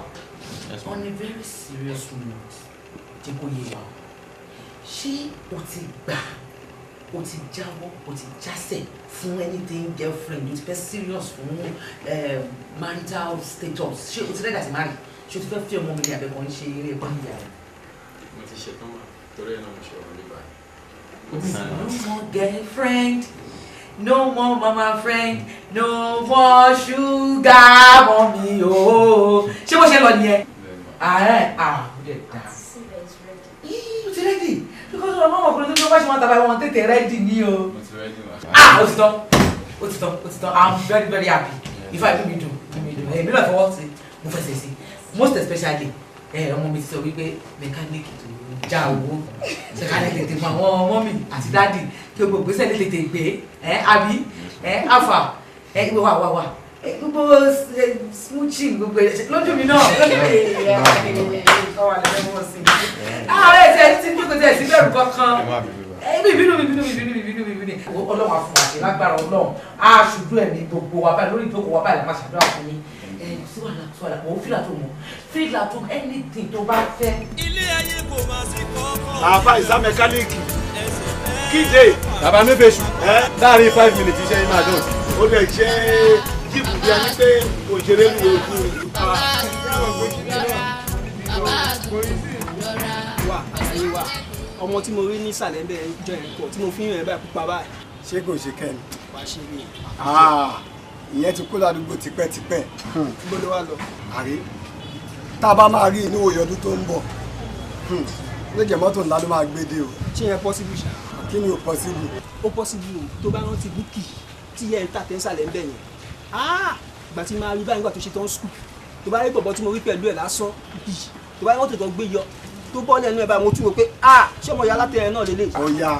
On a very serious note jẹ́ kó yé wa ṣé o ti gbà o ti jáwọ́ o ti jásẹ̀ fún anything girlfriend o ti fẹ́ serious fún marital status ṣé o ti rẹ́gà sí marry ṣé o ti fẹ́ fi ọmọ mi ní abẹ́kọ̀ ń ṣe eré ẹ̀kọ́ níyà rẹ̀. Mo ti ṣe tán wà torí ẹ̀ náà mo ṣe ọ̀rọ̀ nígbà yìí. No more girlfriend, no more mama friend, no more sugar mommy o. Ṣé bó ṣe lọ nìyẹn? O ti ready because ọmọ ọmọkùnrin tó bá ṣe wọn tàbí wọn tètè ready ni o. Mo ti ready ma. Ó ti tán. I'm very very happy. If I do me do. Èmi náà fọwọ́ sí mo fẹsẹ̀ sí most especially ọmọ mi ti sọ wípé mẹkáníìkì tó já owó ṣe ká lè tètè fún àwọn ọmọ mi àti dáàdì kí o gbogbo ìṣẹ̀lẹ̀ tètè gbé àbí àfà wà gbogbo smooching gbogbo lójú mi náà ẹsẹ̀ tí n kò tẹ̀ sí bẹ̀rù kankan ìbínú ọlọ́run àfún àti lágbára ọlọ́run aṣojú ẹ̀mí gbogbo wa báyìí lórí ìjókòó wa báyìí la máa ṣàdúrà fún yín síwájú òun fílà tó mọ anything tó bá fẹ́. ilé ayé kò máa sí kọ́kọ́. àbá ìsá mẹkáníìkì kíde bàbá mẹ́fẹ̀ẹ́sù láàrin 5 minutes iṣẹ́ yìí máa dùn. ó lè ṣe jíìpù bí a ní pé òṣèré ní ojú wa ọmọ tí mo rí ní ìsàlẹ̀ ń bẹ̀rẹ̀ jọ ẹ̀kọ́ tí mo fi ń rìn báyìí pupa báyìí. ṣé kò ṣe kẹ́ni. wàá ṣe rí i. ìyẹn ti kó ládùúgbò tipẹ́tipẹ́. gbọ́dọ̀ wá lọ. àrí tá a bá máa rí inú òye ọdún tó ń bọ̀ lójẹ mọ́tò ńlá ló máa gbé dé o. ṣé yẹn possible ṣá. kí ni o possible. ó possible o tó bá rántí Bukky tí yẹn tà tẹ́ ń sàlẹ̀ ń bẹ̀ yẹn. ìgbà tí máa rí báyìí nígbà tó ṣe tán skul tó bá rí bọ̀bọ̀ tí mo rí pẹ̀lú ẹ̀ lásán bíi tó bá rí mọ́tò tó gbé yọ tó bọ́ lẹ́nu ẹ̀ báyìí mo tún wò pé ṣé ọmọ ìyá látẹ̀ ẹ̀ náà lélẹ̀. ó yá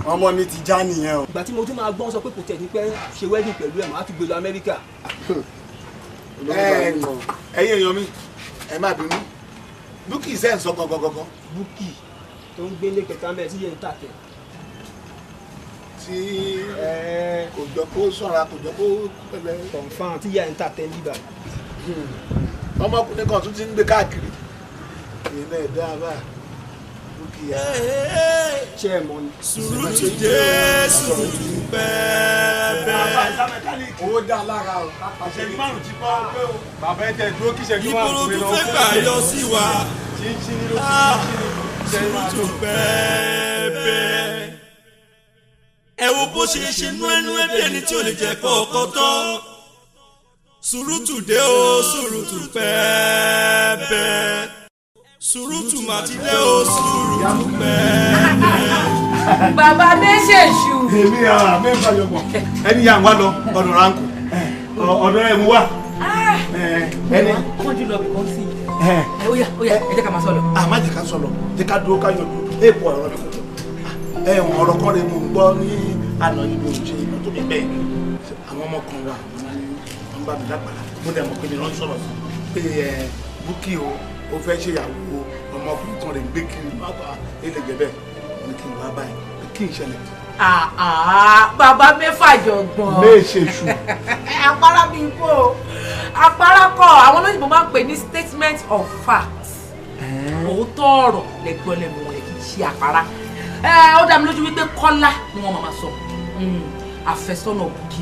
ọmọ mi ti já nìyẹn o. ìgbà tí mo tún máa gbọ́n sọ pé kò tẹ̀ ní pẹ́ ṣe wedding pẹ̀lú ẹ̀ máa tún gbé lọ Amẹ́ríkà. ẹ̀yin èèyàn mi ẹ má bínú Bukky ṣe ń sọ gangan. Bukky tó ń gbélé kẹta mẹ́ẹ̀ tí yẹn ń tàkẹ́. tí kò jọ kó ṣọ́ra kò jọ kó pẹ̀lẹ́. confam tí yẹn ń tàkẹ́ níbà. ọmọkùnrin kan tún ti ń gbé káàkiri èyí náà dá a bá Bukky yá. ṣé ẹ mọ ni. sùúrùtù dé sùúrùtù bẹ́ẹ̀. owó dá lára o. ìṣẹ́jú márùn-ún ti bọ́ pé o. bàbá ẹ tẹ dúró kí ìṣẹ́jú ìbòrò márùn-ún tó fẹ́ gbà yọ sí wa. sùúrùtù bẹ́ẹ̀. ẹ wo bó ṣe ṣe nú ẹnu ẹbí ẹni tí ò lè jẹ́ kọ́kọ́ tán. sùúrùtù dé o sùúrùtù bẹ́ẹ̀. sùúrùtù màtílé o sùúrùtù bẹ́ẹ̀. bàbá méjèèjì. èmi mẹ́fà yọ̀bọ̀ ẹni yà ń wá lọ ọ̀dọ̀ ránkù ọ̀dọ̀ ẹ̀ mú wá. ẹni kọ́jú lọ bìkan sí i. ó yá ẹ jẹ́ ká máa sọ̀rọ̀. má jẹ́ ká sọ̀rọ̀ jẹ́ ká dúró ká yọjú èèpọ̀ ọ̀rọ̀ mi kò tó. ẹ̀wọ̀n ọ̀rọ̀ kan rẹ̀ mo ń gbọ́ ní àná yìí ló ń ṣe ìmọ̀ tó mi bẹ́ẹ̀. àwọn ọmọkùnrin wa wọ́n bá mi lápàlà mo dẹ̀ mọ̀ pé mi lọ́n sọ̀rọ̀ pé Bukky o ó fẹ́ ṣèyàwó ọmọkùnrin kan rẹ̀ gbé kiri bàbá ilé gbẹ̀bẹ̀ ní kí n wá báyìí kí n ṣẹlẹ̀ bàbá mẹ́fà jọ̀gbọ́n. méṣèṣù. àpárá mi bò àpárá kọ àwọn olóyìnbó máa ń pè ní statement of fact. òótọ́ ọ̀rọ̀ lẹ́gbọ́n lẹ́nu wọn kì í ṣe àpárá. ó dá mi lójú wípé Kọ́lá ni wọ́n máa sọ àfẹ́sọ́nà Bukky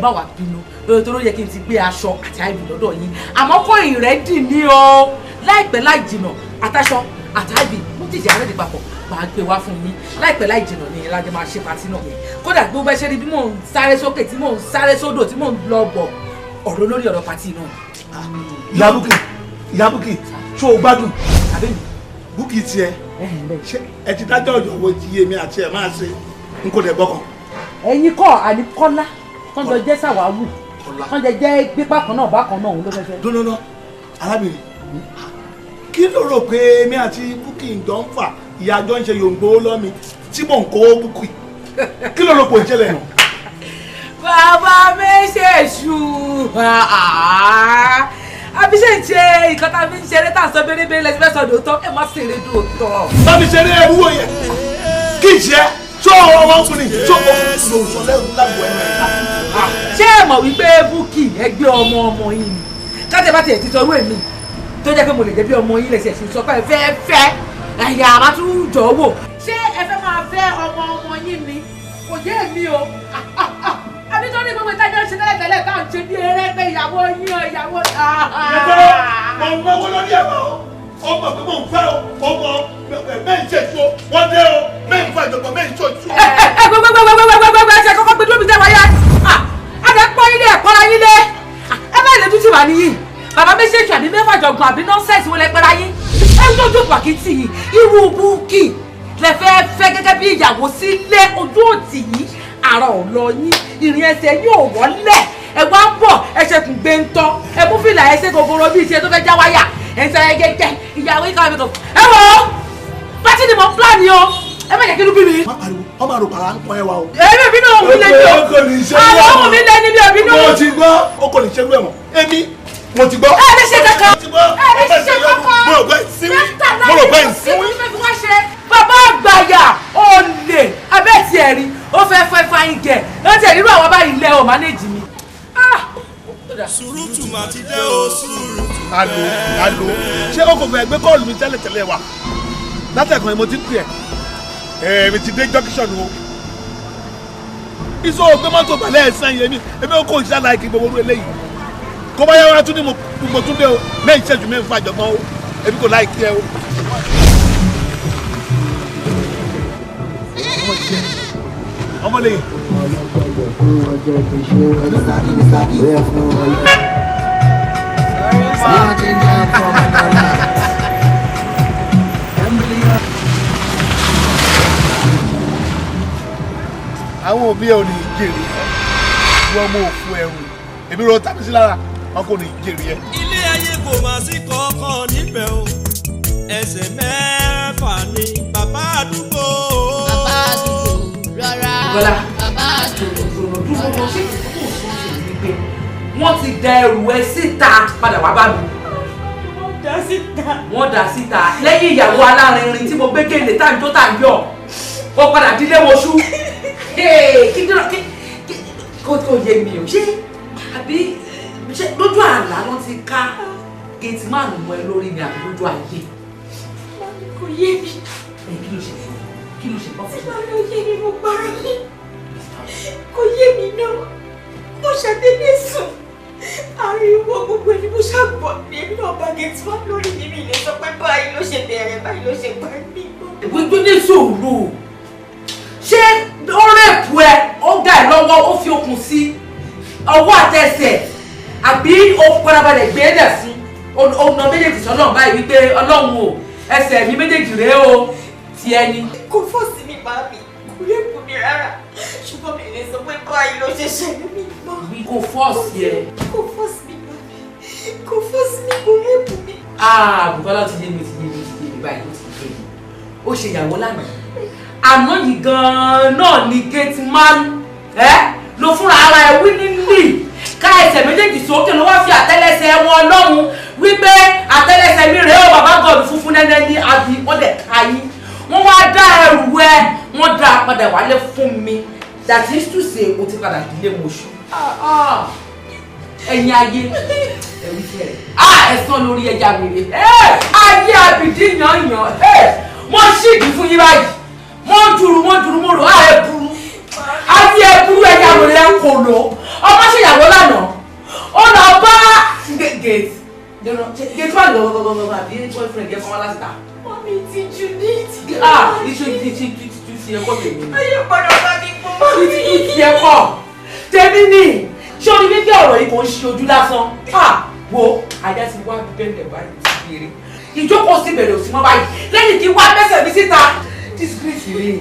bá wà bínú tó ló yẹ kí n ti gbé aṣọ àti àìbì lọ́dọ̀ yín àmọ́ kó ìrẹ́dì ní o láìpẹ́ láì jìnà àtàṣọ àti àìbì mo ti jẹ́ àrẹ́dì papọ̀ máa gbé wá fún yín láìpẹ́ láì jìnà ní ìlàjẹ máa ṣe pàtí náà kódà gbogbo ẹṣẹ́ rí bí mò ń sáré sókè tí mò ń sáré sódò tí mò ń lọ bọ̀ ọ̀rọ̀ lórí ọ̀rọ̀ pàtí náà. ìyá Bukky ṣó o gbádùn Bukky tiẹ̀ ẹ ti dájọ́ ọ̀dọ̀ wo ti yé mi àti ẹ̀ máa ṣe n kò dẹ̀ gbọ́kàn. ẹ̀yin kọ́ àní Kọ́lá kọ́ńjọ jẹ́ sàwáwù kọ́ńjọ jẹ́ gbígbà kan náà bákan náà òun ló fẹ́fẹ́. dúnúná arábìnrin kí ló rò pé èmi àti Bukky ń jọ ń fà ìyá àjọ ń ṣe yòǹgbò lọ́mi tí mò ń kó Bukky kí ló rò pé ìṣẹ̀lẹ̀ nù. bàbá méṣèṣù àbíṣe ń ṣe nǹkan tá a fi ń ṣeré tá a sọ bẹ́rẹ́bẹ́rẹ́ lẹ́sìn fẹ́ sọ dòótọ́ ẹ má ṣeré dòótọ́. bá mi ṣeré ẹrú yẹn kí ìṣe tó ọmọkùnrin tó ọmọkùnrin sọ lẹ́rù lágbo ẹ̀rọ ẹ̀ka. ṣé ẹ mọ̀ wípé Bukky ẹgbẹ́ ọmọ yìí ni kájẹ bá tiẹ̀ ti sọ wéèmí tó jẹ́ pé mo lè jẹ́ bí ọmọ yìí lẹ́sẹ̀ ṣe sọ pé ẹ fẹ́ fẹ́ ẹ̀yà àbá tún jọ wò. ṣé ẹ fẹ́ máa fẹ́ ọmọ yìí ni kò yé mi o àbí tó ní gbogbo ìtajà ṣe tẹ́lẹ̀tẹ́lẹ̀ tá à ń ṣe bí eré pé ìyàwó yín o ìyàwó. mo ń náwó lórí ẹ̀rọ ọmọ pé mo ń fẹ́ ọmọ mẹ́rin ṣèṣo wọ́n dé o mẹ́rin fún àjọpọ̀ mẹ́rin ṣòṣù. gbẹgbẹgbẹgbẹgbẹgbẹ ṣe kọ́kọ́ gbẹdúró mi tẹ́ wáyà àdá pọ́ ilé ẹ̀kọ́ ra yín lé ẹ bá ìlẹ́jú tì wá níyì bàbá méjèèjì àbí mẹ́fà jọ̀gbọ̀n àbí nọ́ọ̀sẹ̀sì wọlé pẹ́ra yín ẹ ń tójú pàkìtì yìí irú Bukky lẹ fẹ́ fẹ́ gẹ́gẹ́ bí ìyàwó sílé ojú òtì yìí àrà ọ̀lọ́ yín ìrìn ẹsẹ̀ yóò wọlé ẹ wá ń bọ̀ ẹ ṣe kùn gbé ń tọ́ ẹ mú fìlà ẹsẹ̀ gogoro bíi tiẹ̀ tó fẹ́ já wáyà ẹ ń sọ ẹ gẹ́gẹ́ ìyàwó ìkàwé mi kò ẹ wò ó pátí ni mo ń plan ni o ẹ má jẹ́ kí inú bí mi. ọmọ àrùn kàrà ń pọn ẹ wa o. èmi bí náà òun lé ní o àwọn ọmọ mi lé ní bí òbí náà. mo ti gbọ́ o kò ní ṣerú ẹ̀ mọ́ èmi mo ti gbọ́. ẹ lè ṣe kankan ẹ lè ṣe kankan mo rò pé ìsinmi mo rò pé ìsinmi. bàbá àgbàyà olè abẹ́ẹ̀tì ẹ̀rí ó fẹ́ fẹ́ fáyín gẹ̀ ó ti ẹ̀rírú àwọn báyìí lẹ́ ọ̀ mánéjì mi. sùúrùtù mà ti dé o sùúrùtù. alo ṣé o kò fẹ́ gbé kọ́ọ̀lù mi tẹ́lẹ̀tẹ́lẹ̀ wa látẹ̀kùn mo ti ń pè ẹ́ mi ti dé junction o iṣẹ́ ògbé mọ́tò balẹ̀ ẹ̀sán yẹn mi èmi ò kò ń ṣàlàyé gbogbo orú eléyìí kó bá yára tún ní mo tún dé o mẹ́yìn ṣẹ́jú mẹ́rin fún àjọ̀gbọ́n o èmi kò láì kí ẹ o. ọmọ lè. àwọn òbí ẹ ò ní jèrè wọn mú òfu ẹrù èmi rọ tàbí sí lára wọn kò ní jèrè ẹ. ilé ayé kò má sí kankan níbẹ̀ o ẹsẹ̀ mẹ́fà ni bàbá àdúgbò. bàbá àdúgbò rọra bàbá àdúgbò rọra. wọ́n ti da ẹrù ẹ síta padà wá bá mi. wọ́n dà síta lẹ́yìn ìyàwó alárinrin tí mo gbé gèlè tá à ń jó tá à ń yọ̀ ó padà dílé woṣú. kó tó yé mi o ṣé àbí ṣé lójú àlá ló ti ká gate man mọ ẹ lórí ni àbí lójú ayé. kò yé mi. kí ló ṣe fún ọ kí ló ṣe bọ́ fún ọ. tí wàá lọ yé mi mo para mi kò yé mi náà mo ṣàdédé sùn ariwo gbogbo ẹni mo ṣàgbọ́ ní èmi náà bá gate man lórí mi mi lè sọ pé báyìí ló ṣe bẹ̀rẹ̀ báyìí ló ṣe parí mi. gbogbo ní sòrò ṣé ó rèpù ẹ ó ga ẹ lọ́wọ́ ó fi okùn sí ọwọ́ àtẹsẹ̀ àbí ó parabalẹ̀ gbé lẹ̀ fún ọ̀nà méjèèjì sọ́nà báyìí wípé ọlọ́run o ẹsẹ̀ mi méjèèjì rèé o ti ẹni. kò fọ́ sí mi bá mi kò rèpù mi rárá ṣùgbọ́n mi lè sọ pé báyìí ló ṣe ṣẹlẹ̀ mi mọ́. kò fọ́ sí ẹ. kò fọ́ sí mi bá mi kò fọ́ sí mi kò rèpù mi. Bùkọ́lá ti yé mi báyìí ó ti yé mi ó ṣe ìyàwó lánàá àná yìí gan-an náà ni gate man ló fúnra ara ẹ wí nílì ká ẹsẹ̀ méjèèjì sókè ló wá fi àtẹ́lẹsẹ̀ wọn lọ́rùn wípé àtẹ́lẹsẹ̀ mi rèé o bàbá gọ̀ọ̀dù funfun nẹ́nẹ́ ní àbí wọ́n dẹ̀ ká yín wọ́n wá dá ẹrù ẹ wọ́n dá padà wálé mi that is to say o ti padà dílé mọṣú ẹ̀yin ayé ẹ̀rí kẹrẹ ẹ̀sán lórí ẹja wèrè ayé àbìdí yanyan mo ṣíìdì fún yín báyìí mo dùrù mo rò ẹ burú ayé ẹ burú ẹja wèrè ẹ kò lò ọmọ ṣèyàwó lánàá ó lọ bá gate wà lọ́wọ́lọ́wọ́ àbí boyfriend yẹn fún wa láti ta. Mọ́mí ti Judith. Ti ẹ̀kọ́ tèmi. Ayé gbọ́dọ̀ bá mi gbọ́. Ti ẹ̀kọ́ tèmi ni ṣé o ní wípé ọ̀rọ̀ yìí kò ń ṣe ojú lásán wo ajá ti wá bẹ́ẹ̀ báyìí ti kéré ìjókòó sì bẹ̀rẹ̀ òsì mọ́ báyìí lẹ́yìn kí wá mẹ́sẹ̀ mi síta disgrace rẹ̀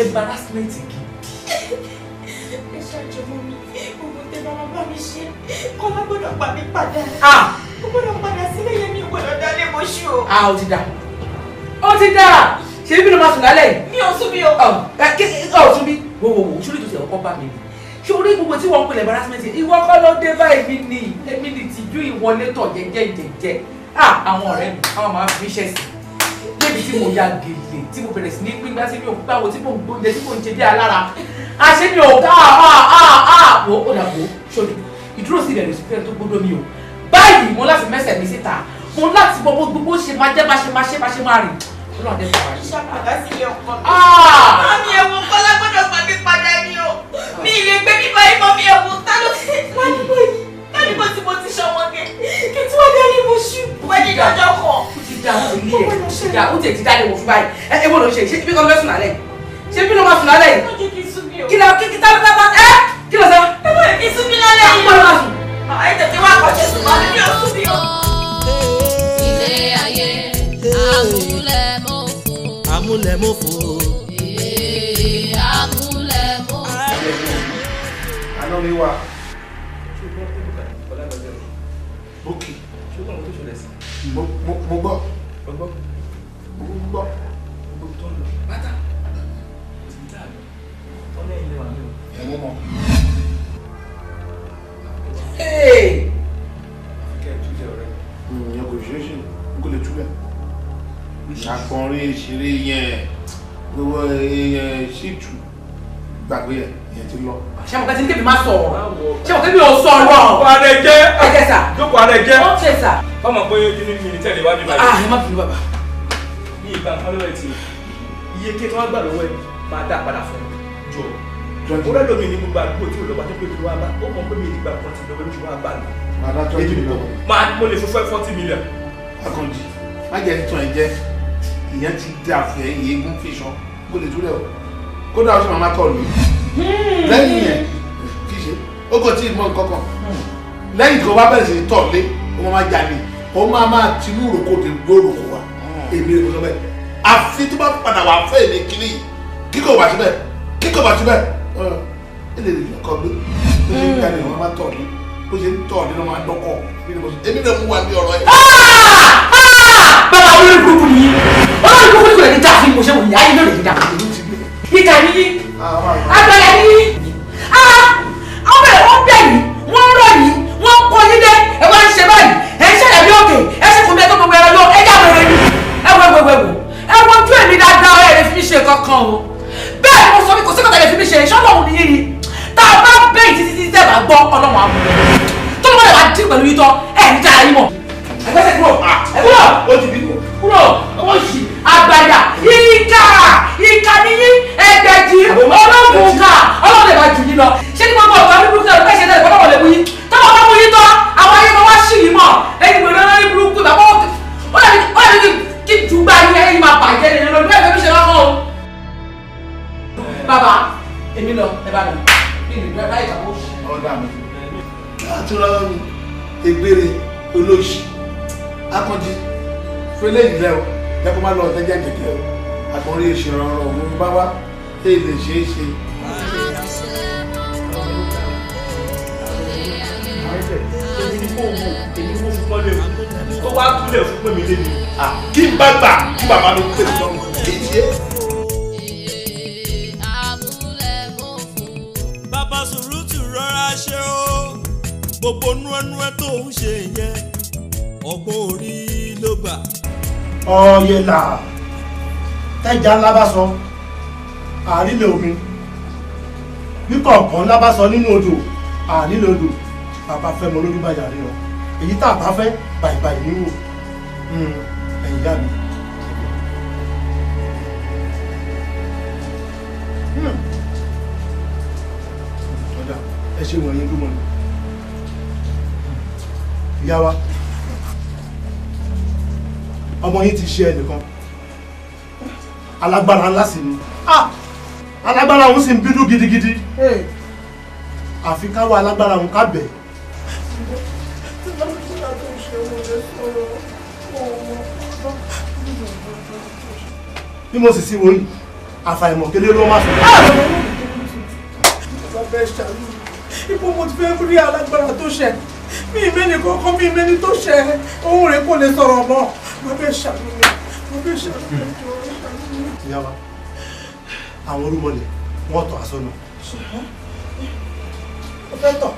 embarrassment gidi. Ẹ ṣàjọ mọ́ mi gbogbo tẹ bá mi ṣe kọ́ má gbọ́dọ̀ pa mí padà. Mo gbọ́dọ̀ padà sílé yẹn mi gbọ́dọ̀ dálé mọ́ṣú o. Ó ti dà ṣé bí ló máa sùn lálẹ́ yìí. Mi ò sún bí o. Sún bí wo ṣórí tó ti ọkọ bá mi ni ṣé orí gbogbo tí wọ́n ń pèlè embarrassment ìwọ kọ́ ló dé báyìí ni èmi ni tìjú ìwọlé tọ̀ jẹ́jẹ́ àwọn ọ̀rẹ́ mi àwọn máa fi iṣẹ́ sí débi tí mo ya gèlè tí mo bẹ̀rẹ̀ sí ní pín gbá sí mi ò gbáwo tí mo ń gbóúnjẹ tí mo ń jẹ bí alára àṣé mi ò ká wo ó dà bò ṣòdì ìdúró sí ìrẹ̀lẹ̀ ìsúfẹ́ tó gbódó mi o báyìí mo láti mẹ́sẹ̀ mi síta mo láti gbogbo ṣe máa jẹ́ bá ṣe máa rìn ọlọ́run dẹ́ fún wa. Ìṣàpàdà sílé ọkọ mi. Mami ẹ̀wọ̀n Kọ́lá gbọ́dọ̀ gbà mí padà ní o. Mi ì lè gbé mi báyìí mọ́mí ẹ̀wọ̀n ta ló ti ládùúgbò tí mo ti ṣọmọge. Kí tí wọ́n dé ní mo ṣú. Wọ́n ní ìdájọ́ kan. Ó ti dá àwọn ilé ẹ̀ ó ti dá ilé wọ̀ fún báyìí. Ẹ wo ló ń ṣe ṣé bí kò ló fẹ́ sùn lálẹ́ yìí? Ṣé bí ló máa sùn lálẹ́ yìí? Ó jẹ́ kí n sún mi o. Kí ló sọ? Ẹ bọ́ kí n sún mi lálẹ́ yìí. Àwọn ọmọ sùn. Ẹ tètè wá kọ́ṣẹ́ sùn mọ́ mi ò sún mi o. Ilé ayé amúlẹ̀mọ́fò. Amúlẹ̀mọ́fò. Amúlẹ̀mọ́fò. Àná mi wà. Bókì. Mo gbọ́. Bàtà. Ẹ̀ mú mọ́. Ìyẹn kò ṣeé ṣe, n kò lè túbẹ̀. Ìṣàkọrin ìṣeré yẹn, gbogbo ṣíìtù gbàgbé yẹn ti lọ. Ṣé mo kẹ́ ti ní kébì máa sọ̀rọ̀? Ṣé mo kébì ò sọ̀rọ̀? Jókòó adé jẹ́. Ẹ jẹ́ sà. Jókòó adé jẹ́. Ó ṣe sà. Báwo pé kí ni mi ní tẹ̀lé wá bí báyìí? Ẹ má bínú bàbá. Ní ìgbà kan lọ́wọ́ ẹ̀ tí iye kí wọ́n gbà lọ́wọ́ ẹ̀ máa dá padà fún jọ. Ó rẹ́ lómi ní gbogbo àdúgbò tí ò lọ́ba tó pé kí wọ́n á bá. Ó mọ̀ pé mi ìgbà kan ti lọ́wọ́ lójú wa gbà lọ. Màdá 20 million. Mo lè fún 40 million. Akànjì, má jẹ́ títàn ẹ̀ jẹ́. Ìyẹn ti dá fẹ́ ìyẹ́gún fìṣàn. Kó lè túlẹ̀ o. Kódà ó sì máa má tọ̀ lù. Lẹ́yìn yẹn, kì í ṣe, ó kò tí ì mọ nǹkan kan. Lẹ́yìn tó bá bẹ̀rẹ̀ sí tọ̀ lé, ó máa jalè. Ó máa tinú ìrókò dé gbóròkò wa. Èmi rẹ̀ kò sọ bẹ́ẹ̀. Àfi tó bá padà wà fẹ́ èmi kiri yìí. Kíkọ̀ bá síbẹ̀. Ẹ lè lọ́kọ̀ gbé. Ó ṣe ń jalè wọn máa tọ̀ lé. Ó ṣe ń tọ̀ lé lọ́ máa dọ́kọ̀. Èmi rẹ̀ mú wa ní ọ̀rọ̀ yìí. Bàbá olórí burúkú ni yín. Olórí burúkú ni kò lè ní dáa fún ìmọ̀ṣẹ́ wòye. Ayé ló lè ní dáa fún ìmọ̀ṣẹ́ wòye. Ìkà ni yín. Àgbàyà ni yín. Ọmọ ẹ̀ wọ́n bẹ̀ yín, wọ́n rọ̀ yín, wọ́n kọ́ yín dé. Ẹ wá ń ṣe báyìí. Ẹ ń ṣẹlẹ̀ bí òkè. Ẹ ṣe kò mẹ́tọ́ gbogbo ẹ̀rọ yọ. Ẹ já wẹ̀rẹ̀ ni. Ẹ wọ ẹ wojú èmi dáadáa ẹ lè fi mí ṣe kankan o. Bẹ́ẹ̀ ni mo sọ kò sí kọ́tà lè fi mí ṣe ìṣọ́nà òun nìyí ni. Tá a bá bẹ́ẹ̀ títí tẹ́ bá gbọ́ ọlọ́run àmú. Tó ló wọlé wá dín pẹ̀lú yín tán ẹ̀ ń já ayé mọ̀. Ẹgbẹ́sẹ̀ kúrò. Ó ti bí kúrò. Ó ṣì àgbàyà ìkà níyí ẹgbẹ̀jì ológun ká ọlọ́run lè máa jù yín lọ. Ṣé kí gbogbo ọ̀gá bíbélì kúrò bẹ́ẹ̀ ṣe tẹ̀lé bọ́lá wọlé mú yín? Táwọn bá mú yín tán àwọn ayé máa wá ṣì yín mọ̀. Ẹyin gbèrè lórí burúkú bàbá ó dàbí kí jùgbà yín ẹyin máa bàjẹ́ nínú lórí bẹ́ẹ̀ fi ṣe lọ́kàn o. Bàbá èmi lọ ẹ bá mi kí ni ìgbà láì tàbó. Ọ̀dà mi. Àtúrọ̀ egbére olóṣì. Akànjí fẹlẹ́ yìí lẹ́wọ̀ ẹ kó má lọ ọ̀tẹ́jà kẹ̀kẹ́ o. Àkànrí ìṣèrànràn òun bá wá èyí lè ṣeé ṣe. Tó wá túlẹ̀ fún pé mi lé mi. Kí n bá gbà kí bàbá ló pè mí lọ́rùn kì í ṣe. Bàbá Sùrùtù rọra ṣe o, gbogbo nú ẹnu ẹ tó ń ṣe yẹn, ọgbọ́n orí ló gbà. Ọ̀yẹ̀là tẹ́jà ńlá bá sọ àrílẹ̀ omi bí kọ̀ọ̀kan ńlá bá sọ nínú odò àrílẹ̀ odò bàbá fẹ́ mọ lójú bàjá ríran èyí tá a bá fẹ́ bàìbàì níwò ẹ̀yìn yá mi. ọ̀dà ẹ ṣe wọ̀nyí gbọ́mọ̀ ni ìyá wa ọmọ yín ti ṣe ẹnìkan alágbára ńlá sí ni alágbára òun sì ń bínú gidigidi àfi ká wá alágbára òun ká bẹ̀. bí mo sì sí wòye àfàìmọ̀ kélé ló máa fi. bàbá ẹ ṣàlù ipò mo ti fẹ́ rí alágbára tó ṣẹ mi ìmẹ́ni kọ̀ọ̀kan mi ìmẹ́ni tó ṣẹ ohun rẹ̀ kò lè sọ̀rọ̀ mọ́ bàbá ẹ ṣàlù mi bàbá ẹ ṣàlù mi jọ ẹ ṣàlù mi. ìyá wa àwọn orúmọlẹ̀ wọ́n tọ̀ àsọnù. ó fẹ́ tọ̀.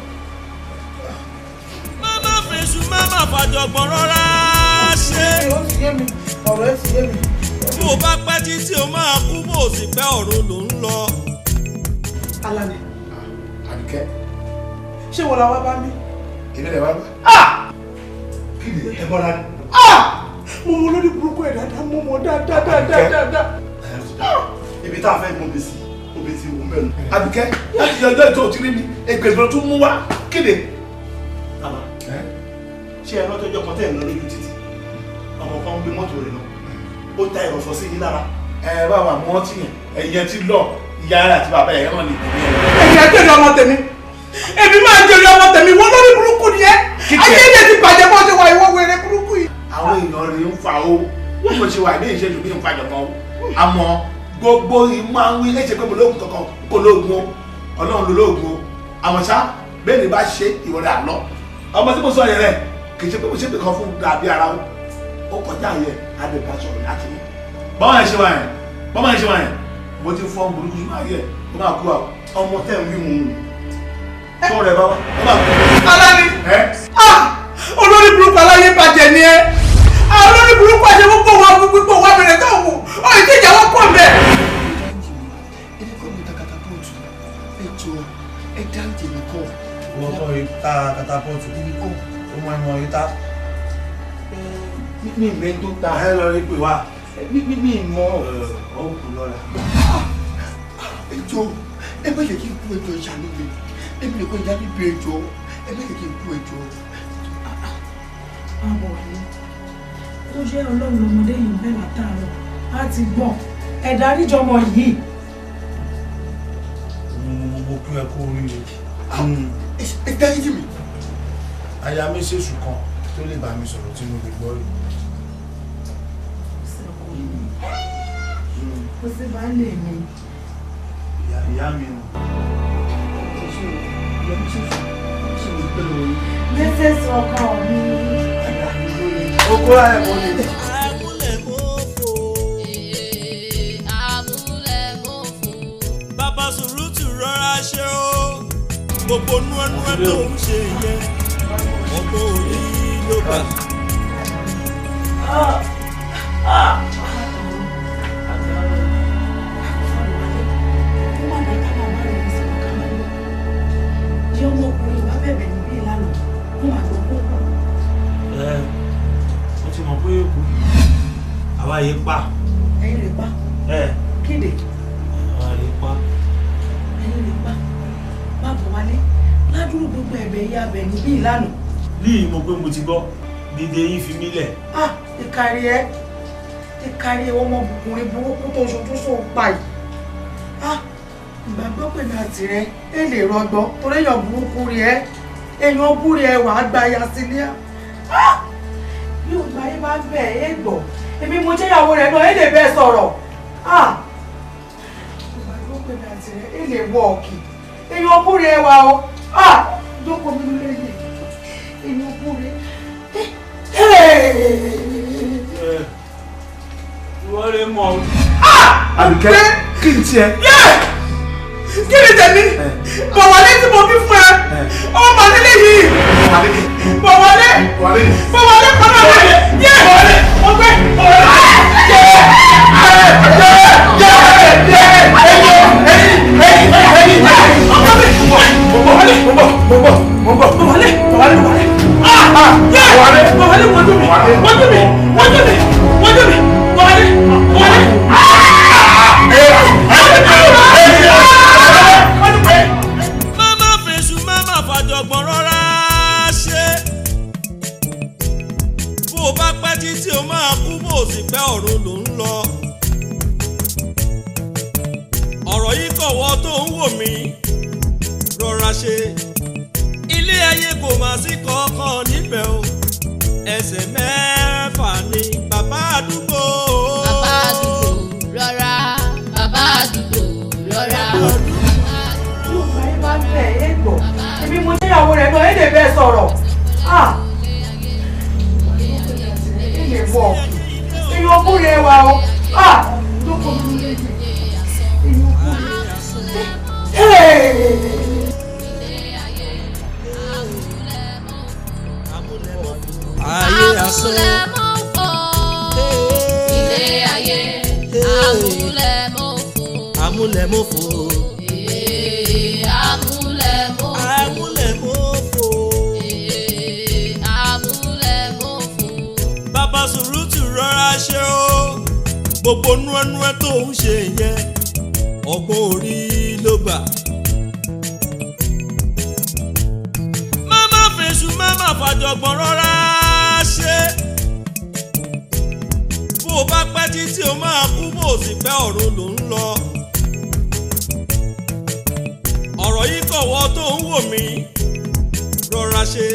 Mama fèsù mama fàjọgbọ̀n rọra ṣe. ó ti yé mi ọ̀rọ̀ ẹ ti yé mi. Bí o bá pẹ́ títí o máa kú bó o sì pẹ́ ọ̀run ló ń lọ. Alani. Àdùkẹ́. ṣé wọ́n la wá bá mi. èmi lè wá bá. kí ni ẹ bọ́ra ni. mo mọ lórí burúkú ẹ̀ dáadáa mo mọ dáadáa. ibi tá a fẹ́ mọ bèsì òbí ti wù mẹ́nu. Àdùkẹ́ láti ṣe ọjọ́ ìtọ́ òtírí ni ẹgbẹ̀rún tún mú wá kéde. ṣé ẹ lọ́tọ́jọ́ kan tẹ̀ ń lọ lójú títì ọmọ kan ń gbé mọ́tò rẹ̀ lọ ó ta ìrọ̀fọ̀ sí yín lára. ẹ bá wà mọ́ ọtí yẹn ẹ̀yẹ ti lọ ìyá rẹ̀ àti bàbá ẹ̀ rán ni. èmi á jèrè ọmọ tèmi èmi máa jèrè ọmọ tèmi wọ́n lórí burúkú ni ẹ́ ayé ilé ti bàjẹ́ bọ́ ṣe wà ìwọ wẹ̀rẹ̀ burúkú yìí. àwọn èèyàn rẹ̀ ń fa o bí mo ṣe wà ní ìṣẹ́jú bí n fa jọ̀kan o àmọ́ gbogbo ìmọ̀ àwọn ilé ṣe pé mo lóògùn kankan kò lóògùn o ọlọ́run ló lóògùn o àmọ́ ṣá bẹ́ẹ̀ ni bá ṣe ìwọlé àlọ́ ọmọ tí mo sọ yẹn rẹ̀ kì í ṣe pé mo ṣe pé kan fún dàbí ara o ó kọjá yẹ adébá sọ̀rọ̀ láti ní. bọ́mọ yẹn ṣe wá yẹn mo ti fọ́ burúkú sínú ayé ẹ̀ ó máa kú ọmọ tẹ̀ ń wí mu tó rẹ̀ bá wá ó máa kú. Alani olórí burúkú aláyé bàjẹ́ ni ẹ́ olórí burúkú àṣẹ gbogbo wa gbogbo wa bẹ̀rẹ̀ tó wù ọ ìdí ìyàwó pọ̀ mẹ́. ẹni kọ́ mi ta katapọ́ọ̀tù ẹ jọ ẹ dáńtì mi kọ́. wọ́n kọ́ ìta katapọ́ọ̀tù èmi kọ́. ó máa ń mọ ìta. mi ìmẹ́ tó ta. ẹ lọ rí pé wá. mi mọ. ó kù lọ́la. ẹ jọ ẹ bá yẹ kí n kú ẹjọ́ ìṣàánú mi èmi lè kọ́ ìyá bíbí ẹjọ́ ẹ bá yẹ kí n kú ẹjọ́. àbọ̀ yìí tó jẹ́ ọlọ́run lọmọdé yìí bẹ́ẹ̀ látàárọ̀ á ti gbọ̀n ẹ̀dá àríjọmọ yìí. mo kí ẹ kó rí o. ẹ dáríjì mi. aya mi ṣèṣù kan tó lè bá mi sọ̀rọ̀ tí mo lè gbọ́ rí. kò sí baálé mi. ìyá mi nù. mẹ́sẹ̀ sọ ọkọ mi. Oko ẹ̀ mo lè. Bàbá Sùrùtù rọra ṣe o gbogbo nú ẹnu ẹ tó ń ṣe yẹ ọkọ orí ló bá. ọmọkùnrin wa bẹ̀bẹ̀ níbí ìlànà fún àgbọ̀gbọ̀. mo ti mọ̀ pé kú àwa yìí pa. ẹ̀yin lè pa. kéde. àwa yìí pa. ẹ̀yin lè pa. báàbò wálé ládùúgbò gbogbo ẹ̀bẹ̀ yìí abẹ níbí ìlànà. ní ìmọ̀ pé mo ti gbọ́ dídé yín fi mí lẹ̀. ìkàrí ẹ ọmọkùnrin burúkú tó ṣojú sóun pa yìí. ìgbàgbọ́ pé mi àti rẹ ẹ lè rọgbọ torí èèyàn burúkú rí ẹ èèyàn búrí ẹ wàá gba ya sílé bí òun ayé máa ń bẹ̀ ẹ́ gbọ́ èmi mo jẹ́ ìyàwó rẹ̀ náà ẹ lè bẹ́ẹ̀ sọ̀rọ̀ ìgbàgbọ́ pé mi àti rẹ ẹ lè wọ ọ̀kì èèyàn búrí ẹ wà ó jókòó mi lórí ẹ̀yẹ èèyàn búrí wọ́n lè mọ̀ ọ́. Àbíkẹ́ kí n tiẹ̀. kí ni tèmi bọ̀wọ̀lé tí mo bí fún ẹ ọmọ nílé yìí bọ̀wọ̀lé kọ́nà rẹ̀ yé ọgbẹ́ Máma fèsù máma fàjọgbọ̀n rọra ṣe. Bó o bá pẹ́ títí o máa kú bó o sì pẹ́ ọ̀run ló ń lọ. Ọ̀rọ̀ yìí kọ̀wọ́ tó ń wò mí rọra ṣe. Ilé ayé kò máa sí kankan níbẹ̀ o. Ẹsẹ̀ mẹ́fà ni bàbá àdúgbò. Bàbá àdúgbò rọra. Bàbá àdúgbò rọra. Yorùbá ẹ máa ń bẹ̀ ẹ́ gbọ́. Èmi mo jẹ́ ìyàwó rẹ̀ náà, ẹ̀ lè bẹ́ẹ̀ sọ̀rọ̀. Ẹ lè wọ̀ ọ́. Èyàn kú rẹ̀ wá o. Lóko mi lè jẹ. Èyàn kú rẹ̀. Ayé asán. Ilé ayé amúlẹ̀mọ́fò. Amúlẹ̀mọ́fò. Amúlẹ̀mọ́fò. Amúlẹ̀mọ́fò. Bàbá Sùrùtù rọra ṣe o. Gbogbo nú ẹnu ẹ tó ń ṣe yẹn ọgbọ́n orí ló gbà. Máma fèsù máma fàjọgbọ̀n rọra ṣe. Bó o bá pẹ́ títí o máa kú bó o sì pẹ́ ọ̀run ló ń lọ. Ọ̀rọ̀ yìí kọ̀wọ́ tó ń wò mí rọra ṣe.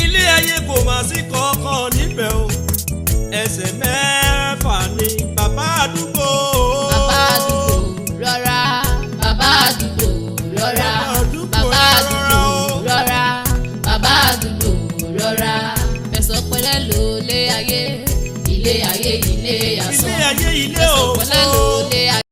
Ilé ayé kò máa sí kankan níbẹ̀ o. Ẹsẹ̀ mẹ́fà ni bàbá àdúgbò. Bàbá àdúgbò rọra. Bàbá àdúgbò rọra. Bàbá àdúgbò rọra. Bàbá àdúgbò rọra. Fẹ̀sọ̀ pẹ̀lẹ́ ló lé ayé. Ilé ayé ilé asán. Ilé ayé ilé òfò. Fẹ̀sọ̀ pẹ̀lẹ́ ló lé ayé.